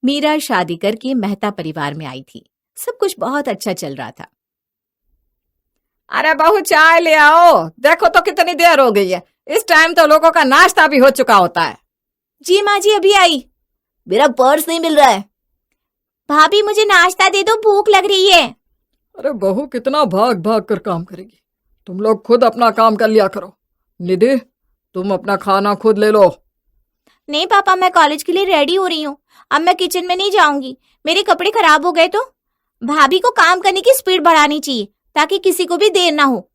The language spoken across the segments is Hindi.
मीरा शादी करके मेहता परिवार में आई थी। सब कुछ बहुत अच्छा चल रहा था। अरे बहू चाय ले आओ, देखो तो कितनी देर हो गई है। इस टाइम तो लोगों का नाश्ता भी हो चुका होता है। जी माँ जी, अभी आई। मेरा पर्स नहीं मिल रहा है। भाभी मुझे नाश्ता दे दो, भूख लग रही है। अरे बहू कितना भाग भाग कर काम करेगी, तुम लोग खुद अपना काम कर लिया करो। निधि, तुम अपना खाना खुद ले लो। नहीं पापा, मैं कॉलेज के लिए रेडी हो रही हूँ। अब मैं किचन में नहीं जाऊंगी। मेरे कपड़े खराब हो गए तो भाभी को काम करने की स्पीड बढ़ानी चाहिए ताकि किसी को भी देर ना हो।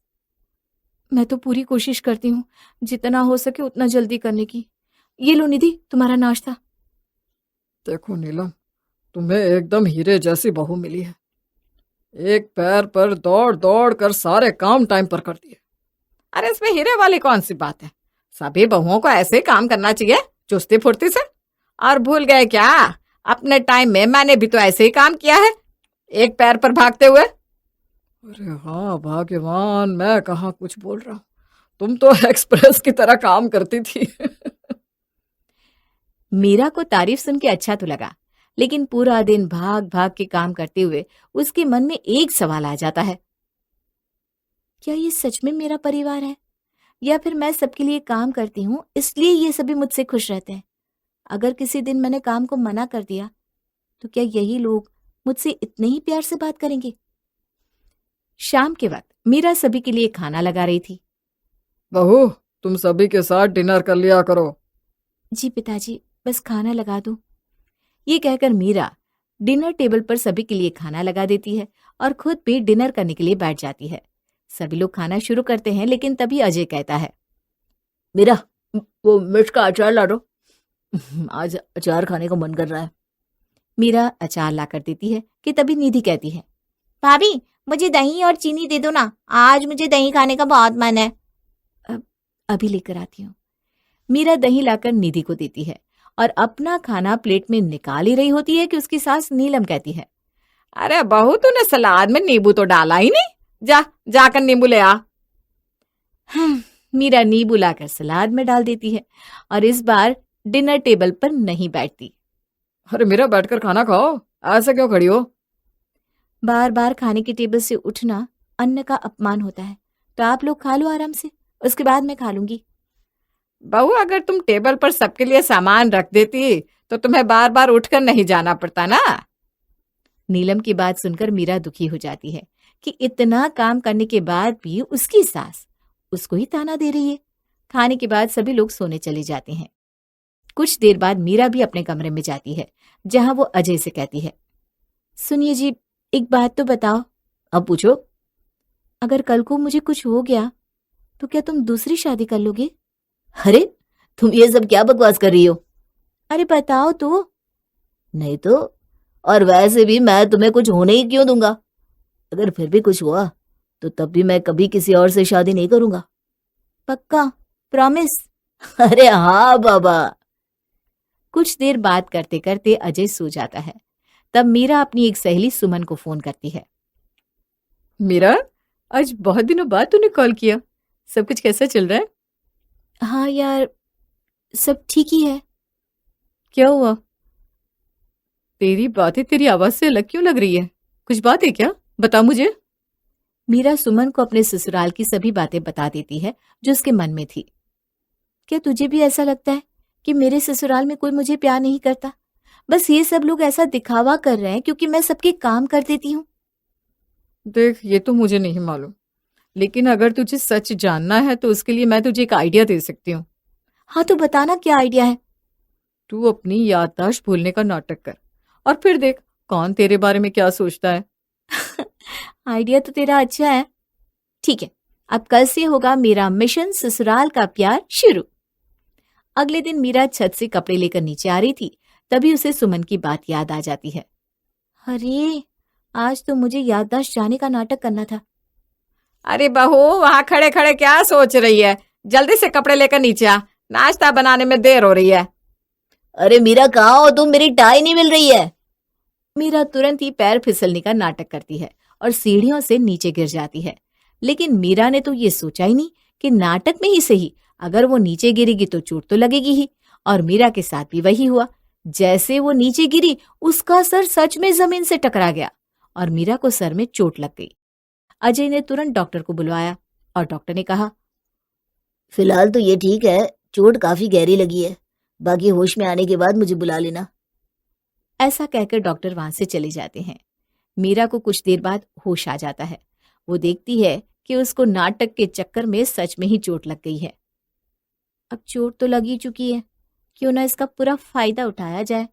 मैं तो पूरी कोशिश करती हूँ जितना हो सके उतना जल्दी करने की। ये लो निधि, तुम्हारा नाश्ता। देखो नीलम, तुम्हें एकदम हीरे जैसी बहू मिली है। एक पैर पर दौड़ दौड़ कर सारे काम टाइम पर कर दिए। अरे इसमें हीरे वाली कौन सी बात है? सभी बहुओं को ऐसे ही काम करना चाहिए, चुस्ती फुर्ती से। और भूल गए क्या, अपने टाइम में मैंने भी तो ऐसे ही काम किया है, एक पैर पर भागते हुए। अरे हाँ भाग्यवान, मैं कहाँ कुछ बोल रहा हूँ, तुम तो एक्सप्रेस की तरह काम करती थी। मीरा को तारीफ सुन के अच्छा तो लगा, लेकिन पूरा दिन भाग भाग के काम करते हुए उसके मन में एक सवाल आ जाता है, क्या ये सच में मेरा परिवार है, या फिर मैं सबके लिए काम करती हूँ इसलिए ये सभी मुझसे खुश रहते हैं। अगर किसी दिन मैंने काम को मना कर दिया तो क्या यही लोग मुझसे इतने ही प्यार से बात करेंगे। शाम के वक्त मीरा सभी के लिए खाना लगा रही थी। बहू, तुम सभी के साथ डिनर कर लिया करो। जी पिताजी, बस खाना लगा दो। ये कहकर मीरा डिनर टेबल पर सभी के लिए खाना लगा देती है और खुद भी डिनर करने के लिए बैठ जाती है। सभी लोग खाना शुरू करते हैं, लेकिन तभी अजय कहता है, मीरा, वो मिर्च का अचार ला दो, आज अचार खाने का मन कर रहा है। मीरा अचार ला कर देती है कि तभी निधि कहती है, भाभी मुझे दही और चीनी दे दो ना, आज मुझे दही खाने का बहुत मन है। अभी लेकर आती हूँ। मीरा दही लाकर निधि को देती है और अपना खाना प्लेट में निकाल ही रही होती है कि उसकी सास नीलम कहती है, अरे बहू, तूने सलाद में नींबू तो डाला ही नहीं, जाकर नींबू ले आ। मीरा नींबू लाकर सलाद में डाल देती है और इस बार डिनर टेबल पर नहीं बैठती। अरे मीरा, बैठकर खाना खाओ, ऐसे क्यों खड़ी हो? बार बार खाने की टेबल से उठना अन्न का अपमान होता है, तो आप लोग खा लो आराम से, उसके बाद मैं खा लूंगी। बहू, अगर तुम टेबल पर सबके लिए सामान रख देती तो तुम्हें बार बार उठकर नहीं जाना पड़ता ना। नीलम की बात सुनकर मीरा दुखी हो जाती है कि इतना काम करने के बाद भी उसकी सास उसको ही ताना दे रही है। खाने के बाद सभी लोग सोने चले जाते हैं। कुछ देर बाद मीरा भी अपने कमरे में जाती है, जहां वो अजय से कहती है, सुनिए जी, एक बात तो बताओ। अब पूछो। अगर कल को मुझे कुछ हो गया तो क्या तुम दूसरी शादी कर लोगे? अरे तुम ये सब क्या बकवास कर रही हो? अरे बताओ तो। नहीं तो, और वैसे भी मैं तुम्हें कुछ होने ही क्यों दूंगा। अगर फिर भी कुछ हुआ तो तब भी मैं कभी किसी और से शादी नहीं करूंगा। पक्का? प्रॉमिस? अरे हाँ बाबा। कुछ देर बात करते करते अजय सो जाता है। तब मीरा अपनी एक सहेली सुमन को फोन करती है। मीरा, आज बहुत दिनों बाद तूने कॉल किया, सब कुछ कैसा चल रहा है? हाँ यार, सब ठीक ही है। क्या हुआ? तेरी बातें तेरी आवाज से अलग क्यों लग रही है? कुछ बात है क्या? बता मुझे। मीरा सुमन को अपने ससुराल की सभी बातें बता देती है जो उसके मन में थी। क्या तुझे भी ऐसा लगता है कि मेरे ससुराल में कोई मुझे प्यार नहीं करता? बस ये सब लोग ऐसा दिखावा कर रहे हैं क्योंकि मैं सबके काम कर देती हूँ। देख, ये तो मुझे नहीं मालूम, लेकिन अगर तुझे सच जानना है तो उसके लिए मैं तुझे एक आइडिया दे सकती हूँ। हाँ तो बताना, क्या आइडिया है? तू अपनी याददाश्त भूलने का नाटक कर और फिर देख कौन तेरे बारे में क्या सोचता है। आइडिया तो तेरा अच्छा है। ठीक है, अब कल से होगा मेरा मिशन ससुराल का प्यार शुरू। अगले दिन मीरा छत से कपड़े लेकर नीचे आ रही थी, तभी उसे सुमन की बात याद आ जाती है। अरे आज तो मुझे याददाश्त जाने का नाटक करना था। अरे बहू, वहां खड़े खड़े क्या सोच रही है? जल्दी से कपड़े लेकर नीचे आ, नाश्ता बनाने में देर हो रही है। अरे मीरा, कहाँ हो तुम? मेरी टाई नहीं मिल रही है। मीरा तुरंत ही पैर फिसलने का नाटक करती है और सीढ़ियों से नीचे गिर जाती है। लेकिन मीरा ने तो ये सोचा ही नहीं कि नाटक में ही सही, अगर वो नीचे गिरेगी तो चोट तो लगेगी ही। और मीरा के साथ भी वही हुआ। जैसे वो नीचे गिरी, उसका सर सच में जमीन से टकरा गया और मीरा को सर में चोट लग गई। अजय ने तुरंत डॉक्टर को बुलवाया और डॉक्टर ने कहा, फिलहाल तो ये ठीक है, चोट काफी गहरी लगी है, बाकी होश में आने के बाद मुझे बुला लेना। ऐसा कहकर डॉक्टर वहां से चले जाते हैं। मीरा को कुछ देर बाद होश आ जाता है। वो देखती है कि उसको नाटक के चक्कर में सच में ही चोट लग गई है। अब चोट तो लग ही चुकी है, क्यों ना इसका पूरा फायदा उठाया जाए।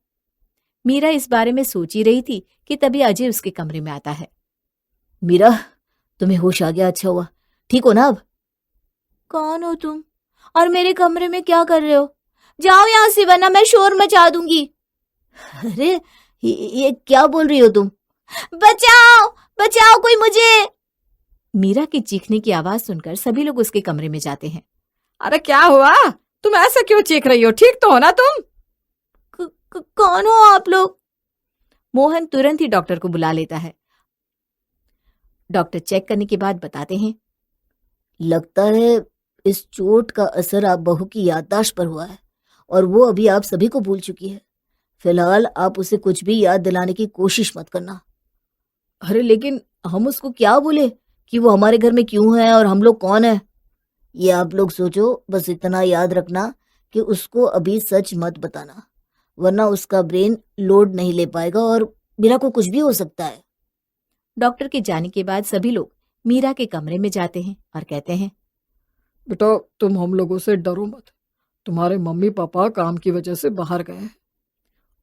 मीरा इस बारे में सोच ही रही थी कि तभी अजय उसके कमरे में आता है। मीरा, तुम्हें होश आ गया, अच्छा हुआ। ठीक हो ना अब? कौन हो तुम और मेरे कमरे में क्या कर रहे हो? जाओ यहाँ से वरना मैं शोर मचा दूंगी। अरे ये क्या बोल रही हो तुम? बचाओ बचाओ कोई मुझे। मीरा की चीखने की आवाज सुनकर सभी लोग उसके कमरे में जाते हैं। अरे क्या हुआ? तुम ऐसा क्यों चीख रही हो? ठीक तो हो ना तुम? कौन हो आप लोग? मोहन तुरंत ही डॉक्टर को बुला लेता है। डॉक्टर चेक करने के बाद बताते हैं, लगता है इस चोट का असर आप बहू की याददाश्त पर हुआ है और वो अभी आप सभी को भूल चुकी है। फिलहाल आप उसे कुछ भी याद दिलाने की कोशिश मत करना। अरे लेकिन हम उसको क्या बोले कि वो हमारे घर में क्यों है और हम लोग कौन है? ये आप लोग सोचो, बस इतना याद रखना कि उसको अभी सच मत बताना, वरना उसका ब्रेन लोड नहीं ले पाएगा और मीरा को कुछ भी हो सकता है। डॉक्टर के जाने के बाद सभी लोग मीरा के कमरे में जाते हैं और कहते हैं, बेटा तुम हम लोगों से डरो मत। तुम्हारे मम्मी पापा काम की वजह से बाहर गए हैं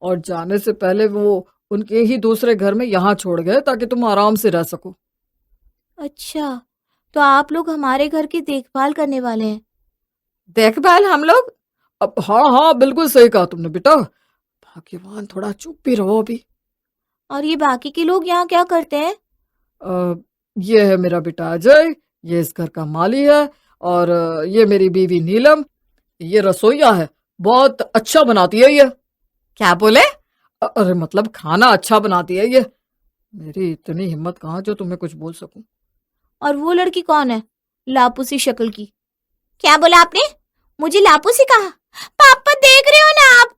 और जाने से पहले वो उनके ही दूसरे घर में यहाँ छोड़ गए ताकि तुम आराम से रह सको। अच्छा, तो आप लोग हमारे घर की देखभाल करने वाले हैं? देखभाल हम लोग? अब हाँ हाँ, बिल्कुल सही कहा तुमने बेटा। भाग्यवान, थोड़ा चुप भी रहो अभी। और ये बाकी के लोग यहाँ क्या करते हैं? ये है मेरा बेटा अजय, ये इस घर का माली है, और ये मेरी बीवी नीलम, ये रसोइया है, बहुत अच्छा बनाती है ये। क्या बोले? अरे मतलब खाना अच्छा बनाती है ये। मेरी इतनी हिम्मत कहाँ जो तुम्हें कुछ बोल सकूं। और वो लड़की कौन है, लापूसी शक्ल की? क्या बोला आपने? मुझे लापूसी कहा? पापा देख रहे हो ना आप?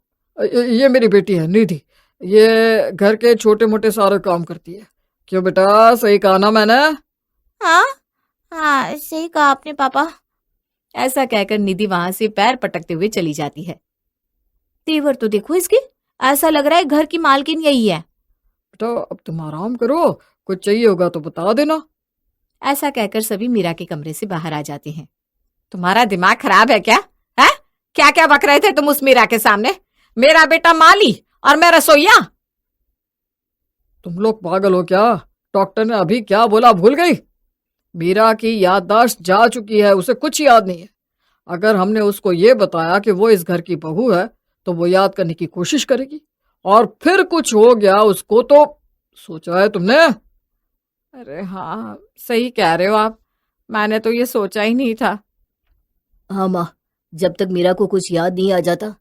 ये मेरी बेटी है निधि, ये घर के छोटे मोटे सारे काम करती है। क्यों बेटा, सही कहा ना मैंने? हाँ हाँ, सही कहा आपने पापा। ऐसा कहकर निधि वहां से पैर पटकते हुए चली जाती है। तेवर तो देखो इसके, ऐसा लग रहा है घर की मालकिन यही है। बेटा अब तुम आराम करो, कुछ चाहिए होगा तो बता देना। ऐसा कहकर सभी मीरा के कमरे से बाहर आ जाते हैं। तुम्हारा दिमाग खराब है क्या? है क्या क्या बक रहे थे तुम उस मीरा के सामने? मेरा बेटा माली और मैं रसोइया। तुम लोग पागल हो क्या? डॉक्टर ने अभी क्या बोला भूल गई? मीरा की याददाश्त जा चुकी है, उसे कुछ याद नहीं है। अगर हमने उसको ये बताया कि वो इस घर की बहू है तो वो याद करने की कोशिश करेगी, और फिर कुछ हो गया उसको तो सोचा है तुमने? अरे हाँ, सही कह रहे हो आप, मैंने तो ये सोचा ही नहीं था। हाँ माँ, जब तक मीरा को कुछ याद नहीं आ जाता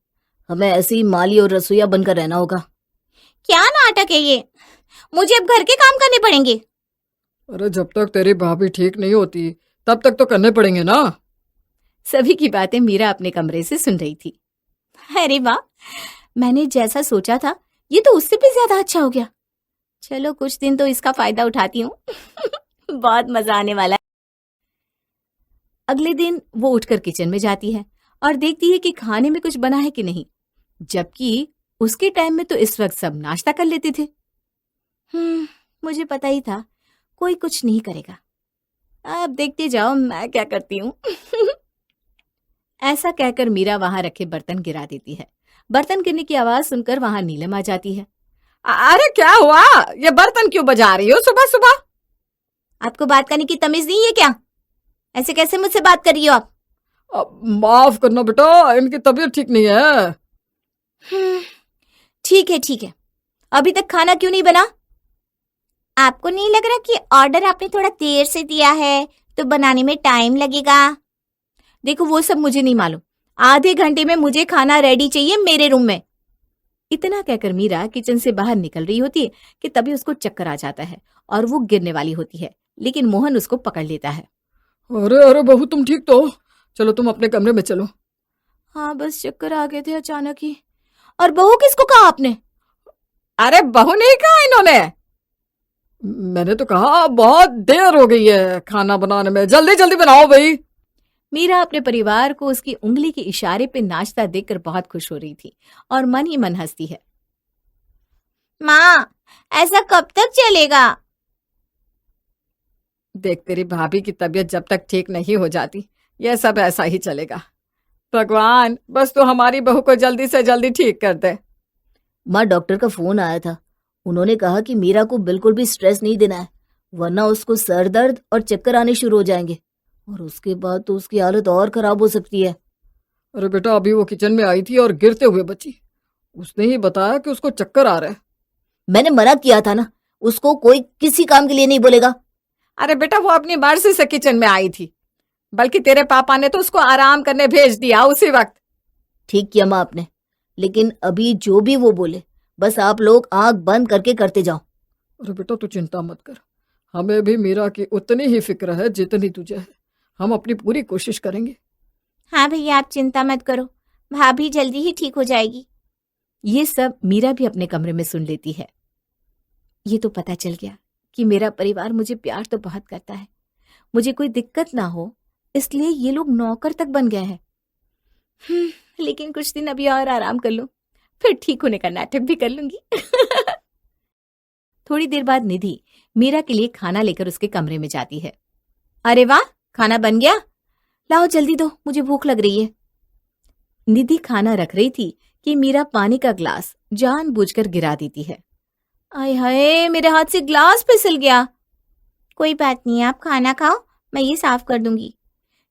हमें ऐसे ही माली और रसोइया बनकर रहना होगा। क्या नाटक है ये? मुझे अब घर के काम करने पड़ेंगे? अरे जब तक तेरी भाभी ठीक नहीं होती तब तक तो करने पड़ेंगे ना। सभी की बातें मीरा अपने कमरे से सुन रही थी। अरे वाह, मैंने जैसा सोचा था ये तो उससे भी ज्यादा अच्छा हो गया। चलो कुछ दिन तो इसका फायदा उठाती हूँ। बहुत मजा आने वाला है। अगले दिन वो उठकर किचन में जाती है और देखती है कि खाने में कुछ बना है कि नहीं, जबकि उसके टाइम में तो इस वक्त सब नाश्ता कर लेते थे। मुझे पता ही था कोई कुछ नहीं करेगा। अब देखते जाओ मैं क्या करती हूँ। ऐसा कहकर मीरा वहां रखे बर्तन गिरा देती है। बर्तन गिरने की आवाज सुनकर वहां नीलम आ जाती है। अरे क्या हुआ? ये बर्तन क्यों बजा रही हो सुबह सुबह? आपको बात करने की तमीज नहीं है क्या? ऐसे कैसे मुझसे बात कर रही हो आप? माफ करना बेटा, इनकी तबीयत ठीक नहीं है। ठीक है, अभी तक खाना क्यों नहीं बना? आपको नहीं लग रहा कि ऑर्डर आपने थोड़ा देर से दिया है तो बनाने में टाइम लगेगा? देखो वो सब मुझे नहीं मालूम, आधे घंटे में मुझे खाना रेडी चाहिए मेरे रूम में। इतना कहकर मीरा किचन से बाहर निकल रही होती है कि तभी उसको चक्कर आ जाता है और वो गिरने वाली होती है, लेकिन मोहन उसको पकड़ लेता है। अरे अरे बहू, तुम ठीक तो हो? चलो तुम अपने कमरे में चलो। हाँ बस चक्कर आ गए थे अचानक ही, और बहू किसको कहा आपने? अरे बहू नहीं कहा इन्होंने। मैंने तो कहा बहुत देर हो गई है खाना बनाने में, जल्दी जल्दी बनाओ भाई। मीरा अपने परिवार को उसकी उंगली के इशारे पे नाचता देखकर बहुत खुश हो रही थी और मन ही मन हंसती है। माँ, ऐसा कब तक चलेगा? देख, तेरी भाभी की तबीयत जब तक ठीक नहीं हो जाती यह सब ऐसा ही चलेगा। भगवान, बस तू हमारी बहू को जल्दी से जल्दी ठीक कर दे। माँ, डॉक्टर का फोन आया था। उन्होंने कहा कि मीरा को बिल्कुल भी स्ट्रेस नहीं देना है, वरना उसको सर दर्द और चक्कर आने शुरू हो जाएंगे और उसके बाद तो उसकी हालत और खराब हो सकती है। अरे बेटा, अभी वो किचन में आई थी और गिरते हुए बची। उसने ही बताया कि उसको चक्कर आ रहा है। मैंने मना किया था ना, उसको कोई किसी काम के लिए नहीं बोलेगा। अरे बेटा, वो अपनी मर्जी से किचन में आई थी, बल्कि तेरे पापा ने तो उसको आराम करने भेज दिया उसी वक्त। ठीक किया माँ आपने, लेकिन अभी जो भी वो बोले बस आप लोग आंख बंद करके करते जाओ। अरे बेटा, तू चिंता मत कर, हमें भी मीरा की उतनी ही फिक्र है जितनी तुझे है। हम अपनी पूरी कोशिश करेंगे। हाँ भैया, आप चिंता मत करो, भाभी जल्दी ही ठीक हो जाएगी। ये सब मीरा भी अपने कमरे में सुन लेती है। ये तो पता चल गया कि मेरा परिवार मुझे प्यार तो बहुत करता है, मुझे कोई दिक्कत ना हो इसलिए ये लोग नौकर तक बन गए हैं। लेकिन कुछ दिन अभी और आराम कर लो, फिर ठीक होने का नाटक भी कर लूंगी। थोड़ी देर बाद निधि मीरा के लिए खाना लेकर उसके कमरे में जाती है। अरे वाह, खाना बन गया, लाओ जल्दी दो, मुझे भूख लग रही है। निधि खाना रख रही थी कि मीरा पानी का ग्लास जानबूझकर गिरा देती है। आय हाय, मेरे हाथ से ग्लास फिसल गया। कोई बात नहीं, आप खाना खाओ, मैं ये साफ कर दूंगी।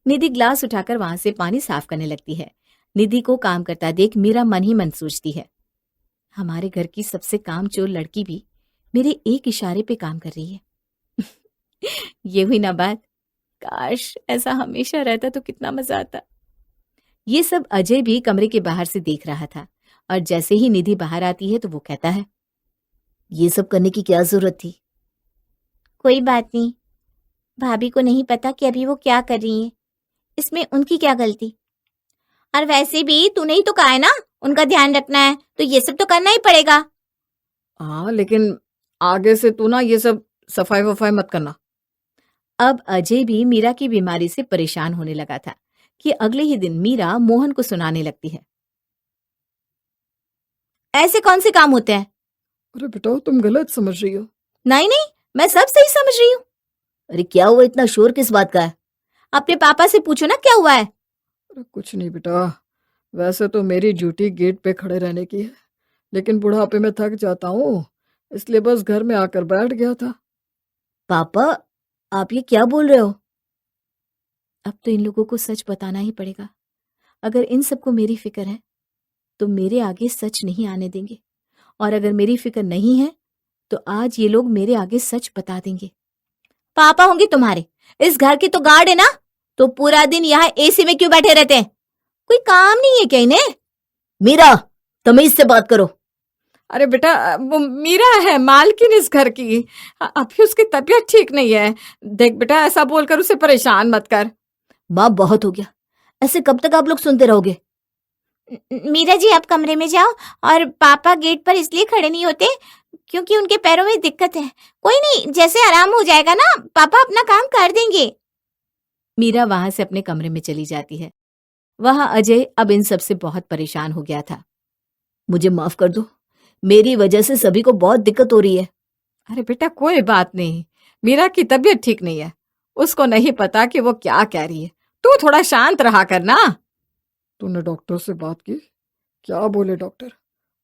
निधि ग्लास उठाकर वहां से पानी साफ करने लगती है। निधि को काम करता देख मीरा मन ही मन सोचती है, हमारे घर की सबसे कामचोर लड़की भी मेरे एक इशारे पे काम कर रही है। ये हुई ना बात, काश ऐसा हमेशा रहता तो कितना मजा आता। ये सब अजय भी कमरे के बाहर से देख रहा था और जैसे ही निधि बाहर आती है तो वो कहता है, ये सब करने की क्या जरूरत थी? कोई बात नहीं, भाभी को नहीं पता कि अभी वो क्या कर रही हैं, इसमें उनकी क्या गलती। और वैसे भी तूने ही तो कहा है ना उनका ध्यान रखना है, तो ये सब तो करना ही पड़ेगा। हाँ, लेकिन आगे से तू ना ये सब सफाई वफाई मत करना। अब अजय भी मीरा की बीमारी से परेशान होने लगा था कि अगले ही दिन मीरा मोहन को सुनाने लगती है, ऐसे कौन से काम होते हैं? अरे बेटा, तुम गलत समझ रही हो। नहीं नहीं, मैं सब सही समझ रही हूँ। अरे क्या हुआ, इतना शोर किस बात का है? अपने पापा से पूछो ना क्या हुआ है। अरे कुछ नहीं बेटा, वैसे तो मेरी ड्यूटी गेट पे खड़े रहने की है, लेकिन बुढ़ापे में थक जाता हूँ, इसलिए बस घर में आकर बैठ गया था। पापा, आप ये क्या बोल रहे हो? अब तो इन लोगों को सच बताना ही पड़ेगा। अगर इन सबको मेरी फिक्र है तो मेरे आगे सच नहीं आने देंगे, और अगर मेरी फिक्र नहीं है तो आज ये लोग मेरे आगे सच बता देंगे। पापा होंगे तुम्हारे, इस घर की तो गार्ड है ना, तो पूरा दिन यहाँ एसी में क्यों बैठे रहते हैं? कोई काम नहीं है क्या इन्हें? मीरा, तमीज से बात करो। अरे बेटा, वो मीरा है मालकिन इस घर की, अभी उसकी तबीयत ठीक नहीं है। देख बेटा, ऐसा बोलकर उसे परेशान मत कर। माँ, बहुत हो गया, ऐसे कब तक आप लोग सुनते रहोगे? मीरा जी, आप कमरे में जाओ, और पापा गेट पर इसलिए खड़े नहीं होते क्योंकि उनके पैरों में दिक्कत है। कोई नहीं, जैसे आराम हो जाएगा ना पापा अपना काम कर देंगे। मीरा वहां से अपने कमरे में चली जाती है। वहां अजय अब इन सब से बहुत परेशान हो गया था। मुझे माफ कर दो, मेरी वजह से सभी को बहुत दिक्कत हो रही है। अरे बेटा, कोई बात नहीं, मीरा की तबीयत ठीक नहीं है, उसको नहीं पता कि वो क्या कह रही है। तू थोड़ा शांत रहा करना। तूने डॉक्टर से बात की? क्या बोले डॉक्टर?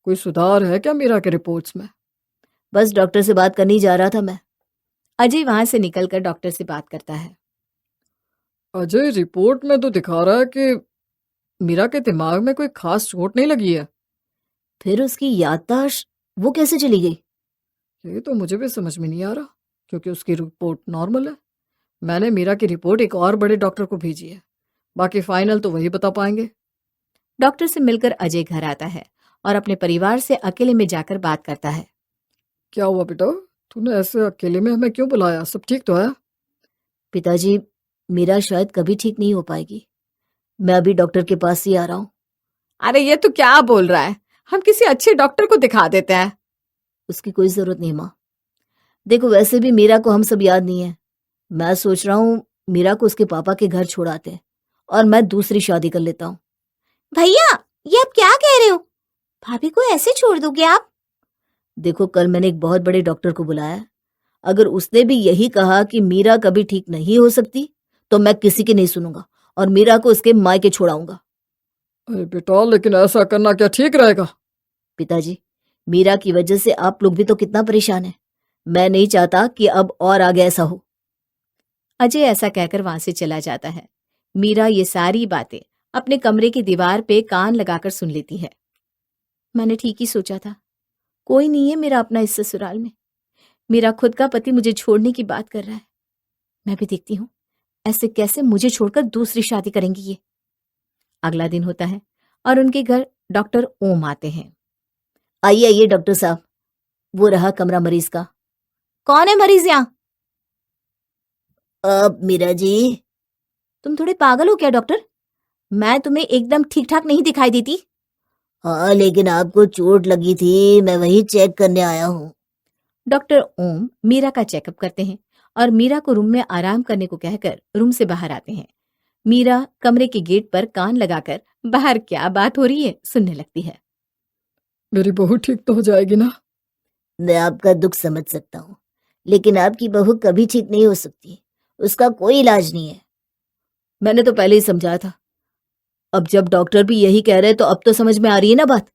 कोई सुधार है क्या मीरा के रिपोर्ट्स में? बस डॉक्टर से बात करने ही जा रहा था मैं। अजय वहां से निकलकर डॉक्टर से बात करता है। अजय, रिपोर्ट में तो दिखा रहा है कि मीरा के दिमाग में कोई खास चोट नहीं लगी है। फिर उसकी याददाश्त वो कैसे चली गई? ये तो मुझे भी समझ में नहीं आ रहा, क्योंकि उसकी रिपोर्ट नॉर्मल है। मैंने मीरा की रिपोर्ट एक और बड़े डॉक्टर को भेजी है, बाकी फाइनल तो वही बता पाएंगे। डॉक्टर से मिलकर अजय घर आता है और अपने परिवार से अकेले में जाकर बात करता है। क्या हुआ बेटा, तूने ऐसे अकेले में हमें क्यों बुलाया? सब ठीक तो है? पिताजी, मीरा शायद कभी ठीक नहीं हो पाएगी। मैं अभी डॉक्टर के पास ही आ रहा हूँ। अरे ये तू क्या बोल रहा है? हम किसी अच्छे डॉक्टर को दिखा देते हैं। उसकी कोई जरूरत नहीं माँ। देखो वैसे भी मीरा को हम सब याद नहीं है। मैं सोच रहा हूँ मीरा को उसके पापा के घर छोड़ाते हैं और मैं दूसरी शादी कर लेता हूँ। भैया, ये आप क्या कह रहे हो? भाभी को ऐसे छोड़ दोगे आप? देखो कल मैंने एक बहुत बड़े डॉक्टर को बुलाया। अगर उसने भी यही कहा कि मीरा कभी ठीक नहीं हो सकती तो मैं किसी की नहीं सुनूंगा और मीरा को उसके मायके छोड़ाऊंगा। अरे बेटा, लेकिन ऐसा करना क्या ठीक रहेगा? पिताजी, मीरा की वजह से आप लोग भी तो कितना परेशान हैं। मैं नहीं चाहता कि अब और आगे ऐसा हो। अजय ऐसा कहकर वहां से चला जाता है। मीरा ये सारी बातें अपने कमरे की दीवार पे कान लगाकर सुन लेती है। मैंने ठीक ही सोचा था, कोई नहीं है मेरा अपना इस ससुराल में। मेरा खुद का पति मुझे छोड़ने की बात कर रहा है। मैं भी देखती हूँ ऐसे कैसे मुझे छोड़कर दूसरी शादी करेंगी ये। अगला दिन होता है और उनके घर डॉक्टर ओम आते हैं। आइए आइए डॉक्टर साहब, वो रहा कमरा मरीज का। कौन है मरीज यहाँ? अब मीरा जी। तुम थोड़े पागल हो क्या डॉक्टर? मैं तुम्हें एकदम ठीक ठाक नहीं दिखाई देती? हाँ लेकिन आपको चोट लगी थी, मैं वही चेक करने आया हूँ। डॉक्टर ओम मीरा का चेकअप करते हैं और मीरा को रूम में आराम करने को कहकर रूम से बाहर आते हैं। मीरा कमरे के गेट पर कान लगाकर बाहर क्या बात हो रही है सुनने लगती है। मेरी बहू ठीक तो हो जाएगी ना? मैं आपका दुख समझ सकता हूँ, लेकिन आपकी बहू कभी ठीक नहीं हो सकती। उसका कोई इलाज नहीं है। मैंने तो पहले ही समझाया था। अब जब डॉक्टर भी यही कह रहे तो अब तो समझ में आ रही है ना बात।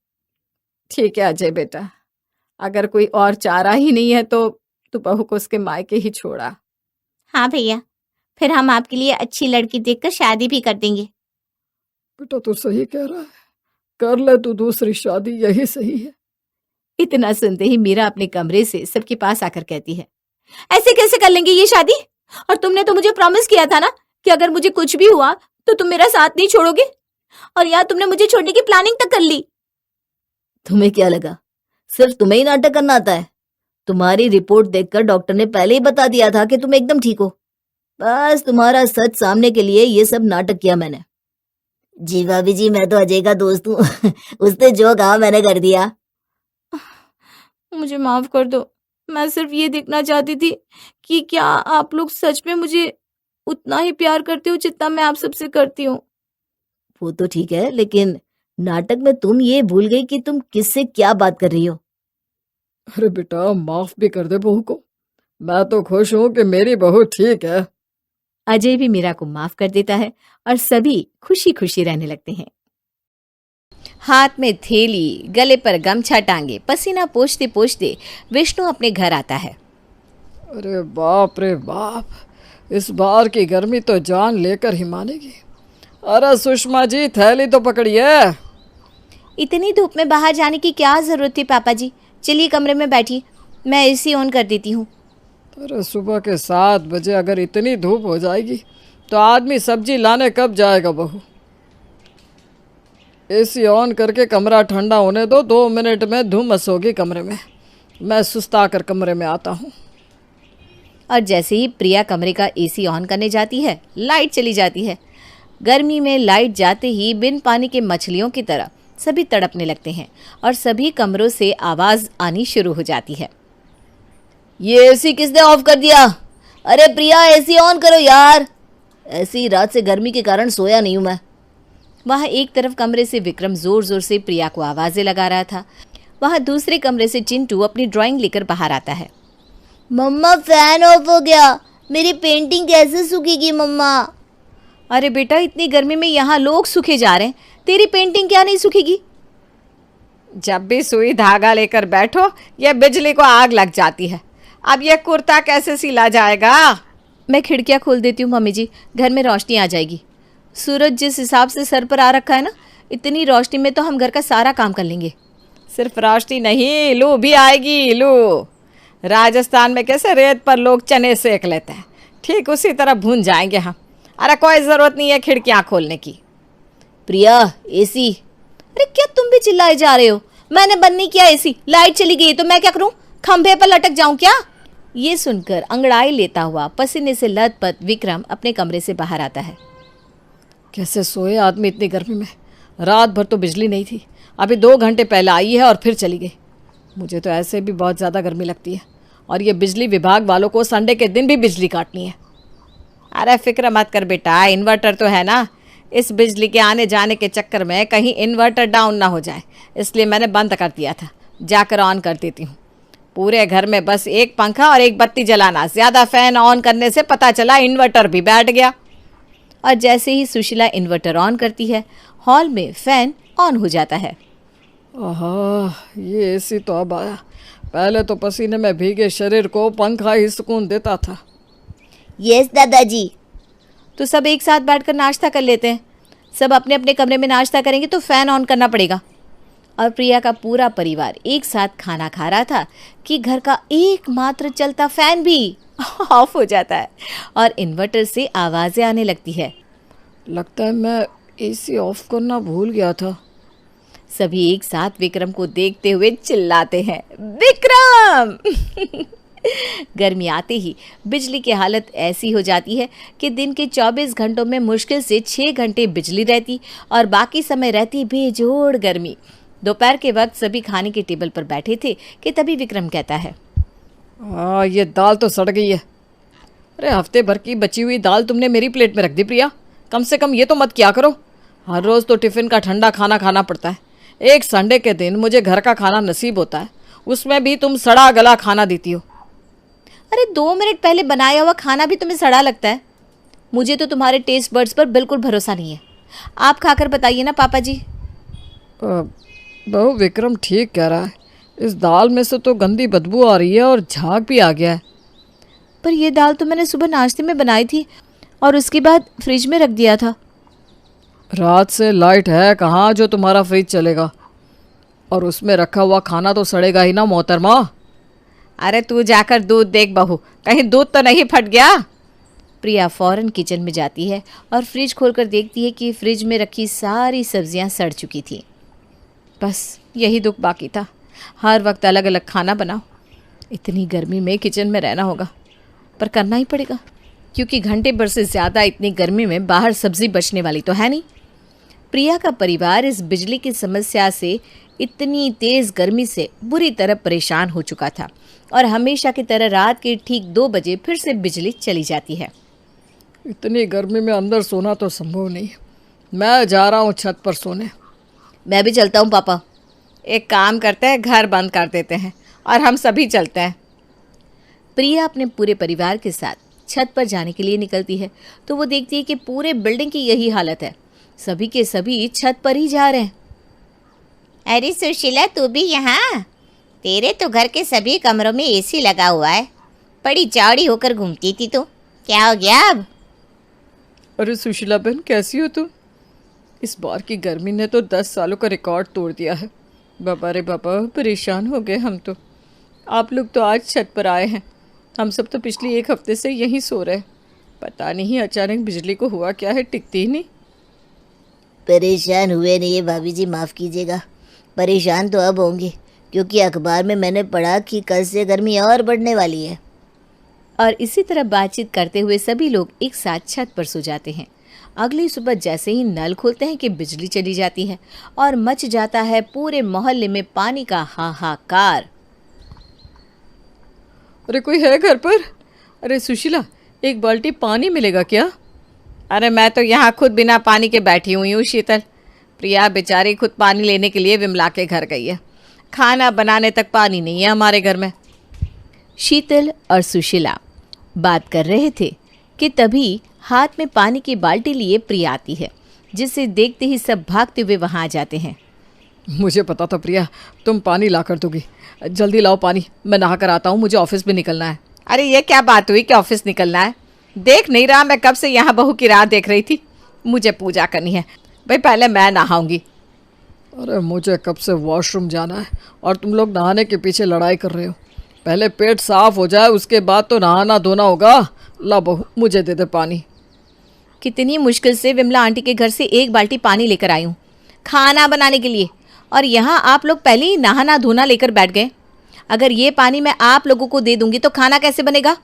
ठीक है अजय बेटा, अगर कोई और चारा ही नहीं है तो तू बहू को उसके मायके ही छोड़ा। हाँ भैया, फिर हम आपके लिए अच्छी लड़की देखकर शादी भी कर देंगे। बेटा तू सही कह रहा है, कर ले तू दूसरी शादी, यही सही है। इतना सुनते ही मीरा अपने कमरे से सबके पास आकर कहती है, ऐसे कैसे कर लेंगे ये शादी? और तुमने तो मुझे प्रॉमिस किया था ना कि अगर मुझे कुछ भी हुआ तो तुम मेरा साथ नहीं छोड़ोगे, और यार तुमने मुझे छोड़ने की प्लानिंग तक कर ली। तुम्हें क्या लगा सिर्फ तुम्हें ही नाटक करना आता है? तुम्हारी रिपोर्ट देखकर डॉक्टर ने पहले ही बता दिया था कि तुम एकदम ठीक हो। बस तुम्हारा सच सामने के लिए ये सब नाटक किया मैंने। जी भाभी जी, मैं तो अजय का दोस्त हूँ। उसने जो कहा मैंने कर दिया। मुझे माफ कर दो, मैं सिर्फ ये देखना चाहती थी कि क्या आप लोग सच में मुझे उतना ही प्यार करते हो जितना मैं आप सबसे करती हूँ। वो तो ठीक है, लेकिन नाटक में तुम ये भूल गई कि तुम किससे क्या बात कर रही हो। अरे बेटा माफ भी कर दे बहू को। मैं तो खुश हूं कि मेरी बहू ठीक है। अजय भी मीरा को माफ कर देता है और सभी खुशी खुशी रहने लगते हैं। हाथ में थैली, गले पर गमछा टांगे, पसीना पोंछते पोंछते विष्णु अपने घर आता है। अरे बाप रे बाप, इस बार की गर्मी तो जान लेकर ही मानेगी। अरे सुषमा जी, थैली तो पकड़िए। इतनी धूप में बाहर जाने की क्या जरूरत थी पापा जी? चलिए कमरे में बैठिए, मैं एसी ऑन कर देती हूँ। अरे सुबह के 7 बजे अगर इतनी धूप हो जाएगी तो आदमी सब्जी लाने कब जाएगा बहू? एसी ऑन करके कमरा ठंडा होने दो, 2 मिनट में धूम मस होगी कमरे में। मैं सुस्ता कर कमरे में आता हूँ। और जैसे ही प्रिया कमरे का एसी ऑन करने जाती है, लाइट चली जाती है। गर्मी में लाइट जाते ही बिन पानी के मछलियों की तरह सभी तड़पने लगते हैं और सभी कमरों से आवाज आनी शुरू हो जाती है। ये एसी किसने ऑफ कर दिया? अरे प्रिया, एसी ऑन करो यार। ऐसी रात से गर्मी के कारण सोया नहीं हूं मैं। वहाँ एक तरफ कमरे से विक्रम जोर जोर से प्रिया को आवाजें लगा रहा था, वहाँ दूसरे कमरे से चिंटू अपनी ड्राइंग लेकर बाहर आता है। मम्मा फैन ऑफ हो गया, मेरी पेंटिंग कैसे सूखेगी मम्मा? अरे बेटा, इतनी गर्मी में यहाँ लोग सूखे जा रहे हैं, तेरी पेंटिंग क्या नहीं सूखेगी? जब भी सुई धागा लेकर बैठो ये बिजली को आग लग जाती है। अब ये कुर्ता कैसे सिला जाएगा? मैं खिड़कियाँ खोल देती हूँ मम्मी जी, घर में रोशनी आ जाएगी। सूरज जिस हिसाब से सर पर आ रखा है ना, इतनी रोशनी में तो हम घर का सारा काम कर लेंगे। सिर्फ रोशनी नहीं, लू भी आएगी। लू राजस्थान में कैसे रेत पर लोग चने सेक लेते हैं, ठीक उसी तरह भून जाएंगे हम। अरे कोई ज़रूरत नहीं है खिड़कियाँ खोलने की। प्रिया, एसी। अरे क्या तुम भी चिल्लाए जा रहे हो? मैंने बंद नहीं किया एसी, लाइट चली गई तो मैं क्या करूं? खंभे पर लटक जाऊं क्या? ये सुनकर अंगड़ाई लेता हुआ पसीने से लथपथ विक्रम अपने कमरे से बाहर आता है। कैसे सोए आदमी इतनी गर्मी में? रात भर तो बिजली नहीं थी, अभी 2 घंटे पहले आई है और फिर चली गई। मुझे तो ऐसे भी बहुत ज़्यादा गर्मी लगती है, और ये बिजली विभाग वालों को संडे के दिन भी बिजली काटनी है। अरे फिक्र मत कर बेटा, इन्वर्टर तो है ना। इस बिजली के आने जाने के चक्कर में कहीं इन्वर्टर डाउन ना हो जाए, इसलिए मैंने बंद कर दिया था। जाकर ऑन कर देती हूँ। पूरे घर में बस एक पंखा और एक बत्ती जलाना, ज़्यादा फैन ऑन करने से पता चला इन्वर्टर भी बैठ गया। और जैसे ही सुशीला इन्वर्टर ऑन करती है, हॉल में फैन ऑन हो जाता है। आहा, ये एसी तो अब आया। पहले तो पसीने में भीगे शरीर को पंखा ही सुकून देता था। यस दादाजी। तो सब एक साथ बैठकर नाश्ता कर लेते हैं। सब अपने अपने कमरे में नाश्ता करेंगे तो फैन ऑन करना पड़ेगा। और प्रिया का पूरा परिवार एक साथ खाना खा रहा था कि घर का एकमात्र चलता फैन भी ऑफ हो जाता है और इन्वर्टर से आवाज़ें आने लगती है। लगता है मैं एसी ऑफ करना भूल गया था। सभी एक साथ विक्रम को देखते हुए चिल्लाते हैं, विक्रम! गर्मी आते ही बिजली की हालत ऐसी हो जाती है कि दिन के 24 घंटों में मुश्किल से 6 घंटे बिजली रहती और बाकी समय रहती बेजोड़ गर्मी। दोपहर के वक्त सभी खाने के टेबल पर बैठे थे कि तभी विक्रम कहता है, ये दाल तो सड़ गई है। अरे हफ्ते भर की बची हुई दाल तुमने मेरी प्लेट में रख दी प्रिया। कम से कम ये तो मत किया करो। हर रोज़ तो टिफ़िन का ठंडा खाना खाना पड़ता है। एक संडे के दिन मुझे घर का खाना नसीब होता है, उसमें भी तुम सड़ा गला खाना देती हो। अरे 2 मिनट पहले बनाया हुआ खाना भी तुम्हें सड़ा लगता है। मुझे तो तुम्हारे टेस्ट बर्ड्स पर बिल्कुल भरोसा नहीं है। आप खाकर बताइए ना पापा जी। बहू, विक्रम ठीक कह रहा है। इस दाल में से तो गंदी बदबू आ रही है और झाग भी आ गया है। पर यह दाल तो मैंने सुबह नाश्ते में बनाई थी और उसके बाद फ्रिज में रख दिया था। रात से लाइट है कहाँ जो तुम्हारा फ्रिज चलेगा, और उसमें रखा हुआ खाना तो सड़ेगा ही ना मोहतरमा। अरे तू जाकर दूध देख बहू, कहीं दूध तो नहीं फट गया। प्रिया फौरन किचन में जाती है और फ्रिज खोलकर देखती है कि फ्रिज में रखी सारी सब्जियां सड़ चुकी थी। बस यही दुख बाकी था, हर वक्त अलग अलग खाना बनाओ। इतनी गर्मी में किचन में रहना होगा, पर करना ही पड़ेगा क्योंकि घंटे भर से ज़्यादा इतनी गर्मी में बाहर सब्जी बचने वाली तो है नहीं। प्रिया का परिवार इस बिजली की समस्या से, इतनी तेज़ गर्मी से बुरी तरह परेशान हो चुका था और हमेशा की तरह रात के ठीक 2 बजे फिर से बिजली चली जाती है। इतनी गर्मी में अंदर सोना तो संभव नहीं है। मैं जा रहा हूँ छत पर सोने। मैं भी चलता हूँ पापा। एक काम करते हैं, घर बंद कर देते हैं और हम सभी चलते हैं। प्रिया अपने पूरे परिवार के साथ छत पर जाने के लिए निकलती है तो वो देखती है कि पूरे बिल्डिंग की यही हालत है। सभी के सभी छत पर ही जा रहे हैं। अरे सुशीला, तू भी यहाँ? तेरे तो घर के सभी कमरों में एसी लगा हुआ है। बड़ी चौड़ी होकर घूमती थी तू, क्या हो गया अब? अरे सुशीला बहन, कैसी हो तुम? इस बार की गर्मी ने तो 10 सालों का रिकॉर्ड तोड़ दिया है। बाबा रे बाबा, परेशान हो गए हम तो। आप लोग तो आज छत पर आए हैं, हम सब तो पिछली 1 हफ्ते से यहीं सो रहे। पता नहीं अचानक बिजली को हुआ क्या है, टिकती ही नहीं। परेशान हुए नहीं है भाभी जी, माफ़ कीजिएगा। परेशान तो अब होंगे क्योंकि अखबार में मैंने पढ़ा कि कल से गर्मी और बढ़ने वाली है। और इसी तरह बातचीत करते हुए सभी लोग एक साथ छत पर सो जाते हैं। अगली सुबह जैसे ही नल खोलते हैं कि बिजली चली जाती है और मच जाता है पूरे मोहल्ले में पानी का हाहाकार। अरे कोई है घर पर? अरे सुशीला, एक बाल्टी पानी मिलेगा क्या? अरे मैं तो यहाँ खुद बिना पानी के बैठी हुई हूँ शीतल। प्रिया बेचारी खुद पानी लेने के लिए विमला के घर गई है। खाना बनाने तक पानी नहीं है हमारे घर में। शीतल और सुशीला बात कर रहे थे कि तभी हाथ में पानी की बाल्टी लिए प्रिया आती है, जिसे देखते ही सब भागते हुए वहाँ आ जाते हैं। मुझे पता था प्रिया तुम पानी ला कर दोगी। जल्दी लाओ पानी, मैं नहा कर आता हूँ, मुझे ऑफिस भी निकलना है। अरे ये क्या बात हुई कि ऑफिस निकलना है? देख नहीं रहा मैं कब से यहाँ बहू की राह देख रही थी। मुझे पूजा करनी है भाई, पहले मैं नहाऊंगी। अरे मुझे कब से वॉशरूम जाना है और तुम लोग नहाने के पीछे लड़ाई कर रहे हो। पहले पेट साफ हो जाए, उसके बाद तो नहाना धोना होगा। ला बहू, मुझे दे दे पानी। कितनी मुश्किल से विमला आंटी के घर से 1 बाल्टी पानी लेकर आई हूँ खाना बनाने के लिए, और यहाँ आप लोग पहले ही नहाना धोना लेकर बैठ गए। अगर ये पानी मैं आप लोगों को दे दूंगी तो खाना कैसे बनेगा?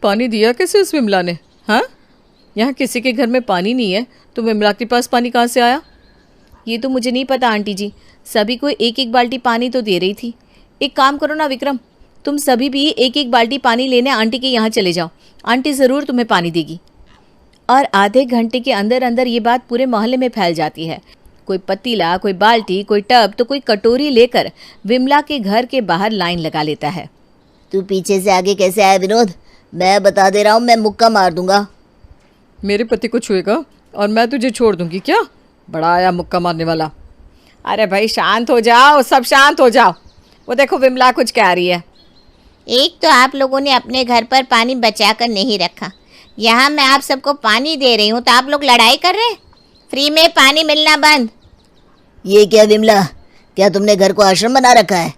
पानी दिया कैसे उस विमला ने? हाँ, यहाँ किसी के घर में पानी नहीं है तो विमला के पास पानी कहाँ से आया? ये तो मुझे नहीं पता आंटी जी, सभी को एक एक बाल्टी पानी तो दे रही थी। एक काम करो ना विक्रम, तुम सभी भी एक एक बाल्टी पानी लेने आंटी के यहाँ चले जाओ, आंटी ज़रूर तुम्हें पानी देगी। और आधे घंटे के अंदर अंदर ये बात पूरे मोहल्ले में फैल जाती है। कोई पतीला, कोई बाल्टी, कोई टब तो कोई कटोरी लेकर विमला के घर के बाहर लाइन लगा लेता है। तू पीछे से आगे कैसे आया विनोद? मैं बता दे रहा हूँ, मैं मुक्का मार दूंगा। मेरे पति को छुएगा और मैं तुझे छोड़ दूंगी क्या? बड़ा आया मुक्का मारने वाला। अरे भाई शांत हो जाओ, सब शांत हो जाओ। वो देखो विमला कुछ कह रही है। एक तो आप लोगों ने अपने घर पर पानी बचा कर नहीं रखा, यहाँ मैं आप सबको पानी दे रही हूँ तो आप लोग लड़ाई कर रहे हैं। फ्री में पानी मिलना बंद। ये क्या विमला, क्या तुमने घर को आश्रम बना रखा है?